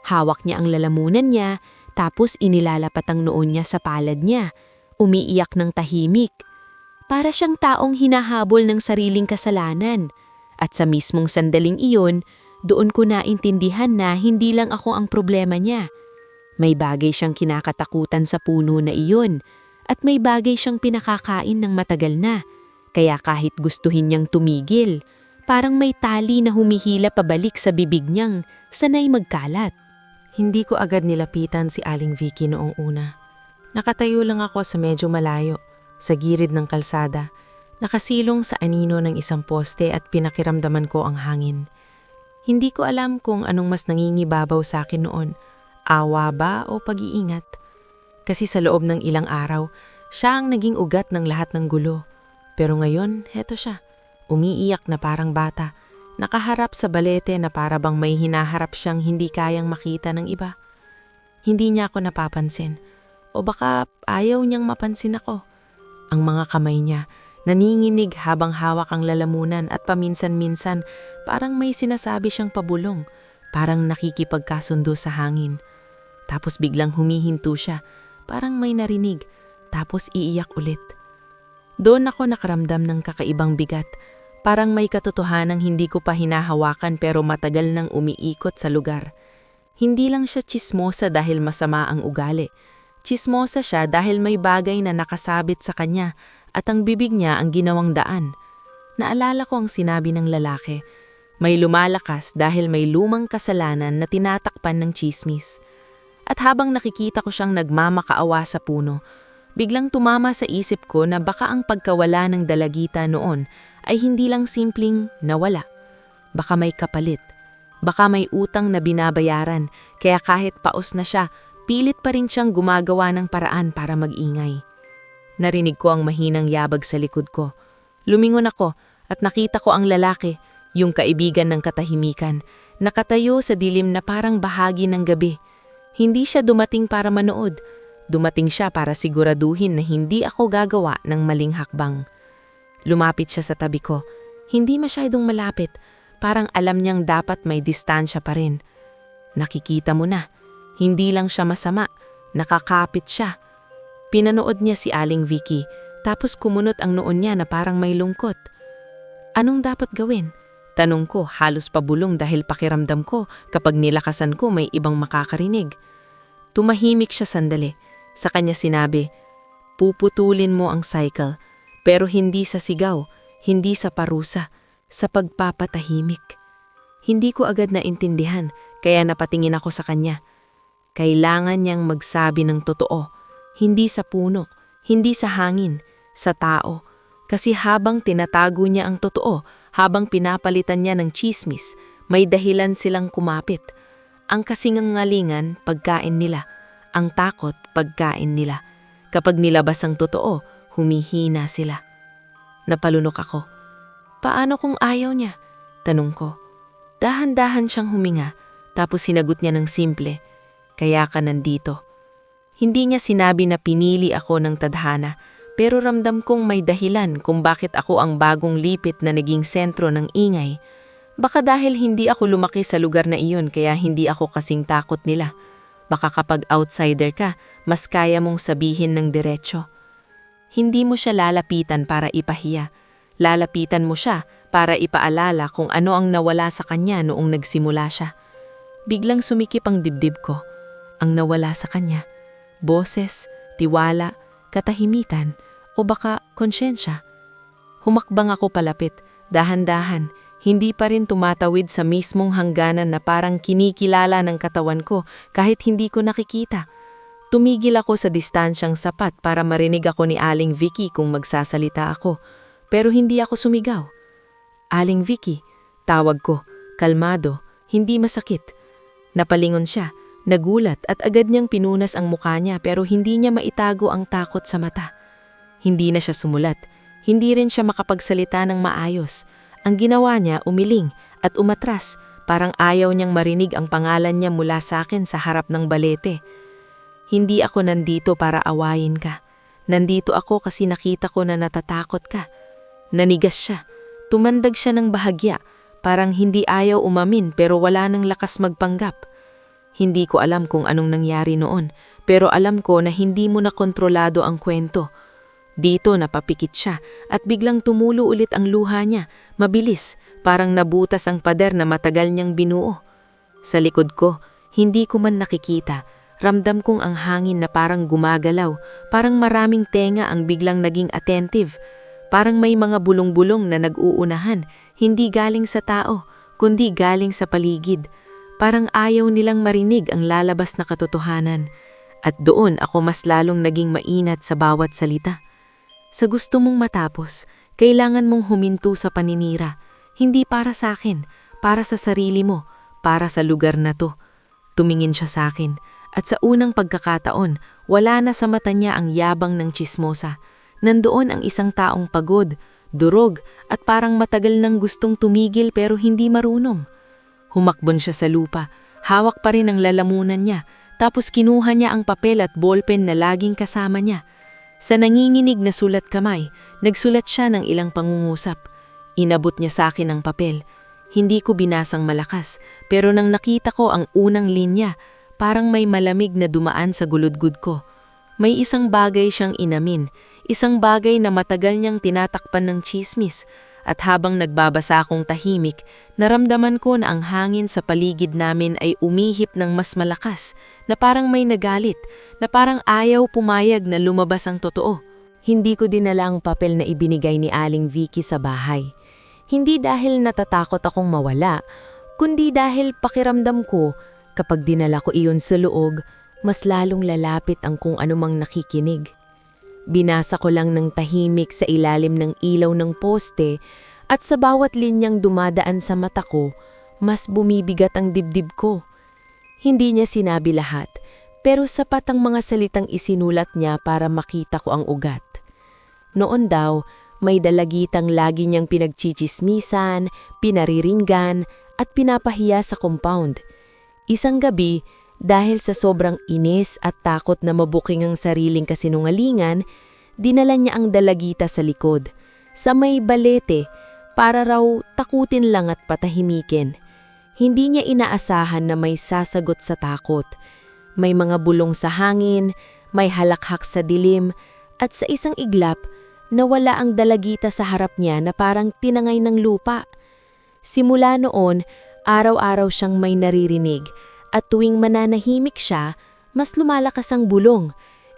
Hawak niya ang lalamunan niya, tapos inilalapat ang noon niya sa palad niya, umiiyak ng tahimik. Para siyang taong hinahabol ng sariling kasalanan. At sa mismong sandaling iyon, doon ko naintindihan na hindi lang ako ang problema niya. May bagay siyang kinakatakutan sa puno na iyon at may bagay siyang pinakakain ng matagal na. Kaya kahit gustuhin niyang tumigil, parang may tali na humihila pabalik sa bibig niyang sanay magkalat. Hindi ko agad nilapitan si Aling Vicky noong una. Nakatayo lang ako sa medyo malayo, sa gilid ng kalsada, nakasilong sa anino ng isang poste at pinakiramdaman ko ang hangin. Hindi ko alam kung anong mas nangingibabaw sa akin noon, awa ba o pag-iingat. Kasi sa loob ng ilang araw, siya ang naging ugat ng lahat ng gulo. Pero ngayon, heto siya, umiiyak na parang bata, nakaharap sa balete na para bang may hinaharap siyang hindi kayang makita ng iba. Hindi niya ako napapansin, o baka ayaw niyang mapansin ako. Ang mga kamay niya, naninginig habang hawak ang lalamunan at paminsan-minsan parang may sinasabi siyang pabulong, parang nakikipagkasundo sa hangin. Tapos biglang humihinto siya, parang may narinig, tapos iiyak ulit. Doon ako nakaramdam ng kakaibang bigat, parang may katotohanang hindi ko pa hinahawakan pero matagal nang umiikot sa lugar. Hindi lang siya tsismosa dahil masama ang ugali. Tsismosa siya dahil may bagay na nakasabit sa kanya at ang bibig niya ang ginawang daan. Naalala ko ang sinabi ng lalaki, may lumalakas dahil may lumang kasalanan na tinatakpan ng tsismis. At habang nakikita ko siyang nagmamakaawa sa puno, biglang tumama sa isip ko na baka ang pagkawala ng dalagita noon ay hindi lang simpleng nawala. Baka may kapalit, baka may utang na binabayaran, kaya kahit paos na siya, pilit pa rin siyang gumagawa ng paraan para mag-ingay. Narinig ko ang mahinang yabag sa likod ko. Lumingon ako at nakita ko ang lalaki, yung kaibigan ng katahimikan, nakatayo sa dilim na parang bahagi ng gabi. Hindi siya dumating para manood. Dumating siya para siguraduhin na hindi ako gagawa ng maling hakbang. Lumapit siya sa tabi ko. Hindi masyadong malapit. Parang alam niyang dapat may distansya pa rin. Nakikita mo na. Hindi lang siya masama. Nakakapit siya. Pinanood niya si Aling Vicky, tapos kumunot ang noon niya na parang may lungkot. Anong dapat gawin? Tanong ko, halos pabulong dahil pakiramdam ko kapag nilakasan ko may ibang makakarinig. Tumahimik siya sandali. Sa kanya sinabi, puputulin mo ang cycle, pero hindi sa sigaw, hindi sa parusa, sa pagpapatahimik. Hindi ko agad naintindihan, kaya napatingin ako sa kanya. Kailangan niyang magsabi ng totoo, hindi sa puno, hindi sa hangin, sa tao. Kasi habang tinatago niya ang totoo, habang pinapalitan niya ng tsismis, may dahilan silang kumapit. Ang kasinungalingan, pagkain nila. Ang takot, pagkain nila. Kapag nilabas ang totoo, humihina sila. Napalunok ako. Paano kung ayaw niya? Tanong ko. Dahan-dahan siyang huminga, tapos sinagot niya ng simple, kaya ka nandito. Hindi niya sinabi na pinili ako ng tadhana, pero ramdam kong may dahilan kung bakit ako ang bagong lipit na naging sentro ng ingay. Baka dahil hindi ako lumaki sa lugar na iyon kaya hindi ako kasing takot nila. Baka kapag outsider ka, mas kaya mong sabihin ng diretso. Hindi mo siya lalapitan para ipahiya. Lalapitan mo siya para ipaalala kung ano ang nawala sa kanya noong nagsimula siya. Biglang sumikip ang dibdib ko. Ang nawala sa kanya. Boses, tiwala, katahimikan, o baka konsyensya. Humakbang ako palapit, dahan-dahan, Hindi pa rin tumatawid sa mismong hangganan na parang kinikilala ng katawan ko kahit hindi ko nakikita. Tumigil ako sa distansyang sapat para marinig ako ni Aling Vicky kung magsasalita ako, pero hindi ako sumigaw. Aling Vicky, tawag ko, kalmado, hindi masakit. Napalingon siya, nagulat at agad niyang pinunas ang mukha niya pero hindi niya maitago ang takot sa mata. Hindi na siya sumulat, hindi rin siya makapagsalita ng maayos. Ang ginawa niya umiling at umatras, parang ayaw niyang marinig ang pangalan niya mula sa akin sa harap ng balete. Hindi ako nandito para awayin ka. Nandito ako kasi nakita ko na natatakot ka. Nanigas siya. Tumandag siya ng bahagya, parang hindi ayaw umamin pero wala nang lakas magpanggap. Hindi ko alam kung anong nangyari noon, pero alam ko na hindi mo na kontrolado ang kwento. Dito napapikit siya at biglang tumulo ulit ang luha niya, mabilis, parang nabutas ang pader na matagal niyang binuo. Sa likod ko, hindi ko man nakikita, ramdam kong ang hangin na parang gumagalaw, parang maraming tenga ang biglang naging attentive, parang may mga bulong-bulong na nag-uunahan, hindi galing sa tao, kundi galing sa paligid. Parang ayaw nilang marinig ang lalabas na katotohanan. At doon ako mas lalong naging mainat sa bawat salita. Sa gusto mong matapos, kailangan mong huminto sa paninira. Hindi para sa akin, para sa sarili mo, para sa lugar na to. Tumingin siya sa akin, at sa unang pagkakataon, wala na sa mata niya ang yabang ng tsismosa. Nandoon ang isang taong pagod, durog, at parang matagal nang gustong tumigil pero hindi marunong. Humakbon siya sa lupa, hawak pa rin ang lalamunan niya, tapos kinuha niya ang papel at ballpen na laging kasama niya. Sa nanginginig na sulat kamay, nagsulat siya ng ilang pangungusap. Inabot niya sa akin ang papel. Hindi ko binasang malakas, pero nang nakita ko ang unang linya, parang may malamig na dumaan sa guludgud ko. May isang bagay siyang inamin, isang bagay na matagal niyang tinatakpan ng tsismis, at habang nagbabasa akong tahimik, naramdaman ko na ang hangin sa paligid namin ay umihip ng mas malakas, na parang may nagalit, na parang ayaw pumayag na lumabas ang totoo. Hindi ko dinala ang papel na ibinigay ni Aling Vicky sa bahay. Hindi dahil natatakot akong mawala, kundi dahil pakiramdam ko, kapag dinala ko iyon sa loob, mas lalong lalapit ang kung anumang nakikinig. Binasa ko lang ng tahimik sa ilalim ng ilaw ng poste at sa bawat linyang dumadaan sa mata ko, mas bumibigat ang dibdib ko. Hindi niya sinabi lahat, pero sapat ang mga salitang isinulat niya para makita ko ang ugat. Noon daw, may dalagitang lagi niyang pinagchichismisan, pinariringgan at pinapahiya sa compound. Isang gabi, dahil sa sobrang inis at takot na mabuking ang sariling kasinungalingan, dinala niya ang dalagita sa likod, sa may balete, para raw takutin lang at patahimikin. Hindi niya inaasahan na may sasagot sa takot. May mga bulong sa hangin, may halakhak sa dilim, at sa isang iglap, nawala ang dalagita sa harap niya na parang tinangay ng lupa. Simula noon, araw-araw siyang may naririnig, at tuwing mananahimik siya, mas lumalakas ang bulong.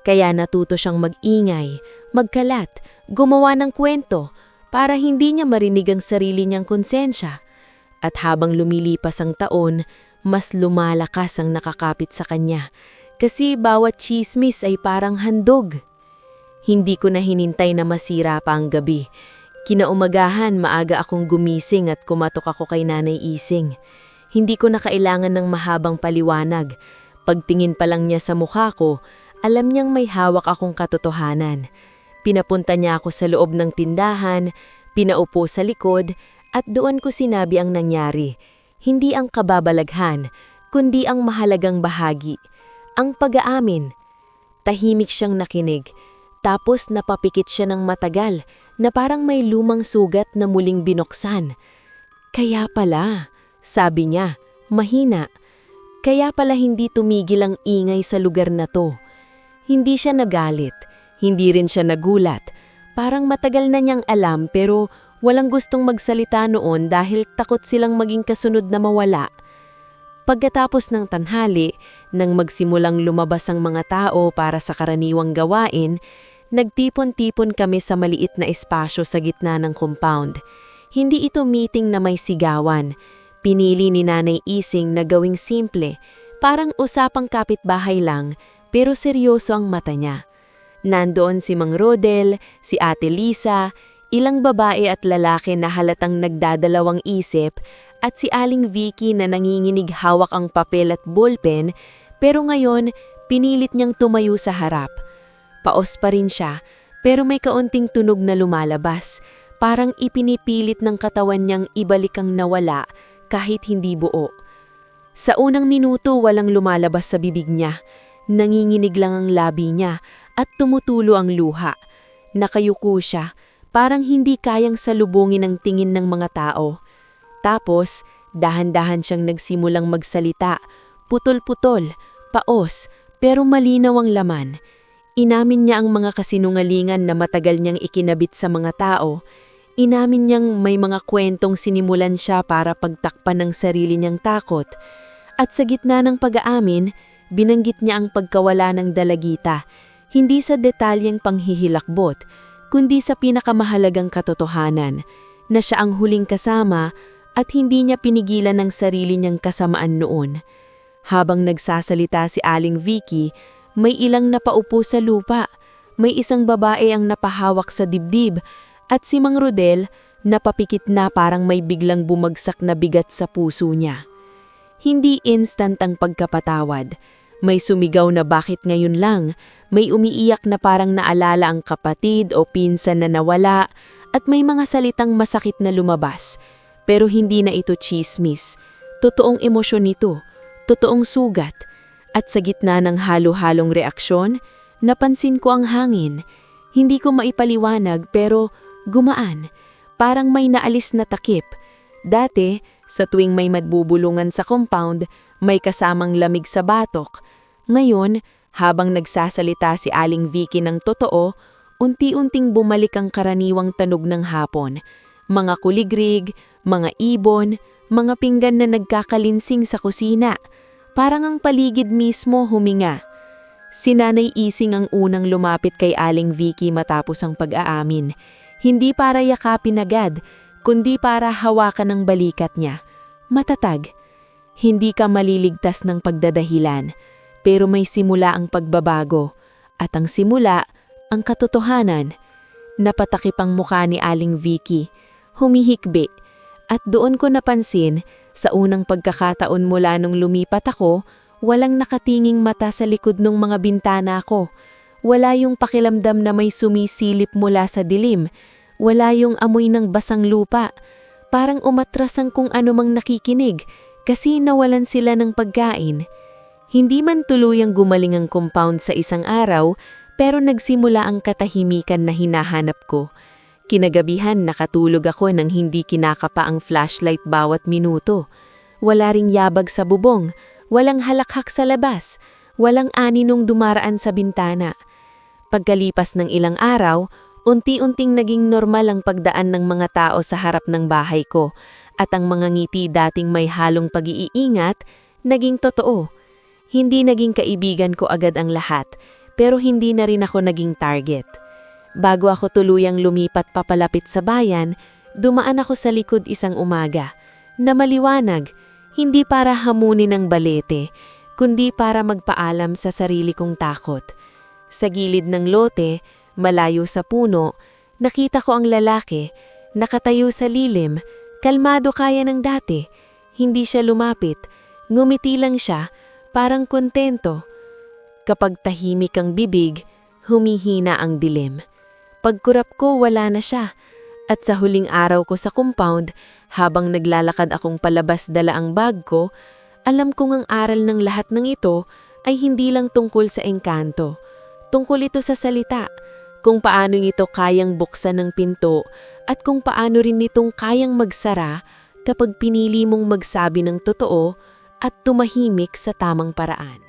Kaya natuto siyang mag-ingay, magkalat, gumawa ng kwento para hindi niya marinig ang sarili niyang konsensya. At habang lumilipas ang taon, mas lumalakas ang nakakapit sa kanya kasi bawat chismis ay parang handog. Hindi ko na hinintay na masira pa ang gabi. Kinaumagahan, maaga akong gumising at kumatok ako kay Nanay Ising. Hindi ko na kailangan ng mahabang paliwanag. Pagtingin pa lang niya sa mukha ko, alam niyang may hawak akong katotohanan. Pinapunta niya ako sa loob ng tindahan, pinaupo sa likod, at doon ko sinabi ang nangyari. Hindi ang kababalaghan, kundi ang mahalagang bahagi. Ang pag-aamin. Tahimik siyang nakinig, tapos napapikit siya ng matagal na parang may lumang sugat na muling binuksan. Kaya pala, sabi niya, mahina. Kaya pala hindi tumigil ang ingay sa lugar na to. Hindi siya nagalit, hindi rin siya nagulat. Parang matagal na niyang alam pero walang gustong magsalita noon dahil takot silang maging kasunod na mawala. Pagkatapos ng tanghali, nang magsimulang lumabas ang mga tao para sa karaniwang gawain, nagtipon-tipon kami sa maliit na espasyo sa gitna ng compound. Hindi ito meeting na may sigawan. Pinili ni Nanay Ising na gawing simple, parang usapang kapitbahay lang, pero seryoso ang mata niya. Nandoon si Mang Rodel, si Ate Lisa, ilang babae at lalaki na halatang nagdadalawang isip, at si Aling Vicky na nanginginig hawak ang papel at ballpen, pero ngayon pinilit niyang tumayo sa harap. Paos pa rin siya, pero may kaunting tunog na lumalabas, parang ipinipilit ng katawan niyang ibalik ang nawala kahit hindi buo. Sa unang minuto walang lumalabas sa bibig niya, nanginginig lang ang labi niya at tumutulo ang luha. Nakayuko siya, parang hindi kayang salubungin ang tingin ng mga tao. Tapos, dahan-dahan siyang nagsimulang magsalita, putol-putol, paos, pero malinaw ang laman. Inamin niya ang mga kasinungalingan na matagal niyang ikinabit sa mga tao. Inamin niyang may mga kwentong sinimulan siya para pagtakpan ng sarili niyang takot. At sa gitna ng pag-aamin, binanggit niya ang pagkawala ng dalagita, hindi sa detalyeng panghihilakbot, kundi sa pinakamahalagang katotohanan, na siya ang huling kasama at hindi niya pinigilan ang sarili niyang kasamaan noon. Habang nagsasalita si Aling Vicky, may ilang napaupo sa lupa, may isang babae ang napahawak sa dibdib, at si Mang Rodel napapikit na parang may biglang bumagsak na bigat sa puso niya. Hindi instant ang pagkapatawad. May sumigaw na bakit ngayon lang, may umiiyak na parang naalala ang kapatid o pinsan na nawala, at may mga salitang masakit na lumabas. Pero hindi na ito chismis. Totoong emosyon ito, totoong sugat. At sa gitna ng halo-halong reaksyon, napansin ko ang hangin. Hindi ko maipaliwanag pero gumaan. Parang may naalis na takip. Dati, sa tuwing may magbubulungan sa compound, may kasamang lamig sa batok. Ngayon, habang nagsasalita si Aling Vicky ng totoo, unti-unting bumalik ang karaniwang tanog ng hapon. Mga kuligrig, mga ibon, mga pinggan na nagkakalinsing sa kusina. Parang ang paligid mismo huminga. Si Nanay Ising ang unang lumapit kay Aling Vicky matapos ang pag-aamin. Hindi para yakapin agad, kundi para hawakan ang balikat niya. Matatag. Hindi ka maliligtas ng pagdadahilan, pero may simula ang pagbabago. At ang simula, ang katotohanan. Napatakip ang mukha ni Aling Vicky. Humihikbi. At doon ko napansin, sa unang pagkakataon mula nung lumipat ako, walang nakatinging mata sa likod ng mga bintana ko. Wala yung pakiramdam na may sumisilip mula sa dilim. Wala yung amoy ng basang lupa. Parang umatras ang kung anumang nakikinig kasi nawalan sila ng pagkain. Hindi man tuluyang gumaling ang compound sa isang araw, pero nagsimula ang katahimikan na hinahanap ko. Kinagabihan nakatulog ako nang hindi kinakapa ang flashlight bawat minuto. Wala ring yabag sa bubong, walang halakhak sa labas, walang aninong dumaraan sa bintana. Pagkalipas ng ilang araw, unti-unting naging normal ang pagdaan ng mga tao sa harap ng bahay ko at ang mga ngiti dating may halong pag-iingat, naging totoo. Hindi naging kaibigan ko agad ang lahat, pero hindi na rin ako naging target. Bago ako tuluyang lumipat papalapit sa bayan, dumaan ako sa likod isang umaga, na maliwanag, hindi para hamunin ng balete, kundi para magpaalam sa sarili kong takot. Sa gilid ng lote, malayo sa puno, nakita ko ang lalaki, nakatayo sa lilim, kalmado kaya ng dati. Hindi siya lumapit, ngumiti lang siya, parang kontento. Kapag tahimik ang bibig, humihina ang dilim. Pagkurap ko, wala na siya. At sa huling araw ko sa compound, habang naglalakad akong palabas dala ang bag ko, alam kong ang aral ng lahat ng ito ay hindi lang tungkol sa engkanto. Tungkol ito sa salita, kung paano ito kayang buksan ng pinto at kung paano rin itong kayang magsara kapag pinili mong magsabi ng totoo at tumahimik sa tamang paraan.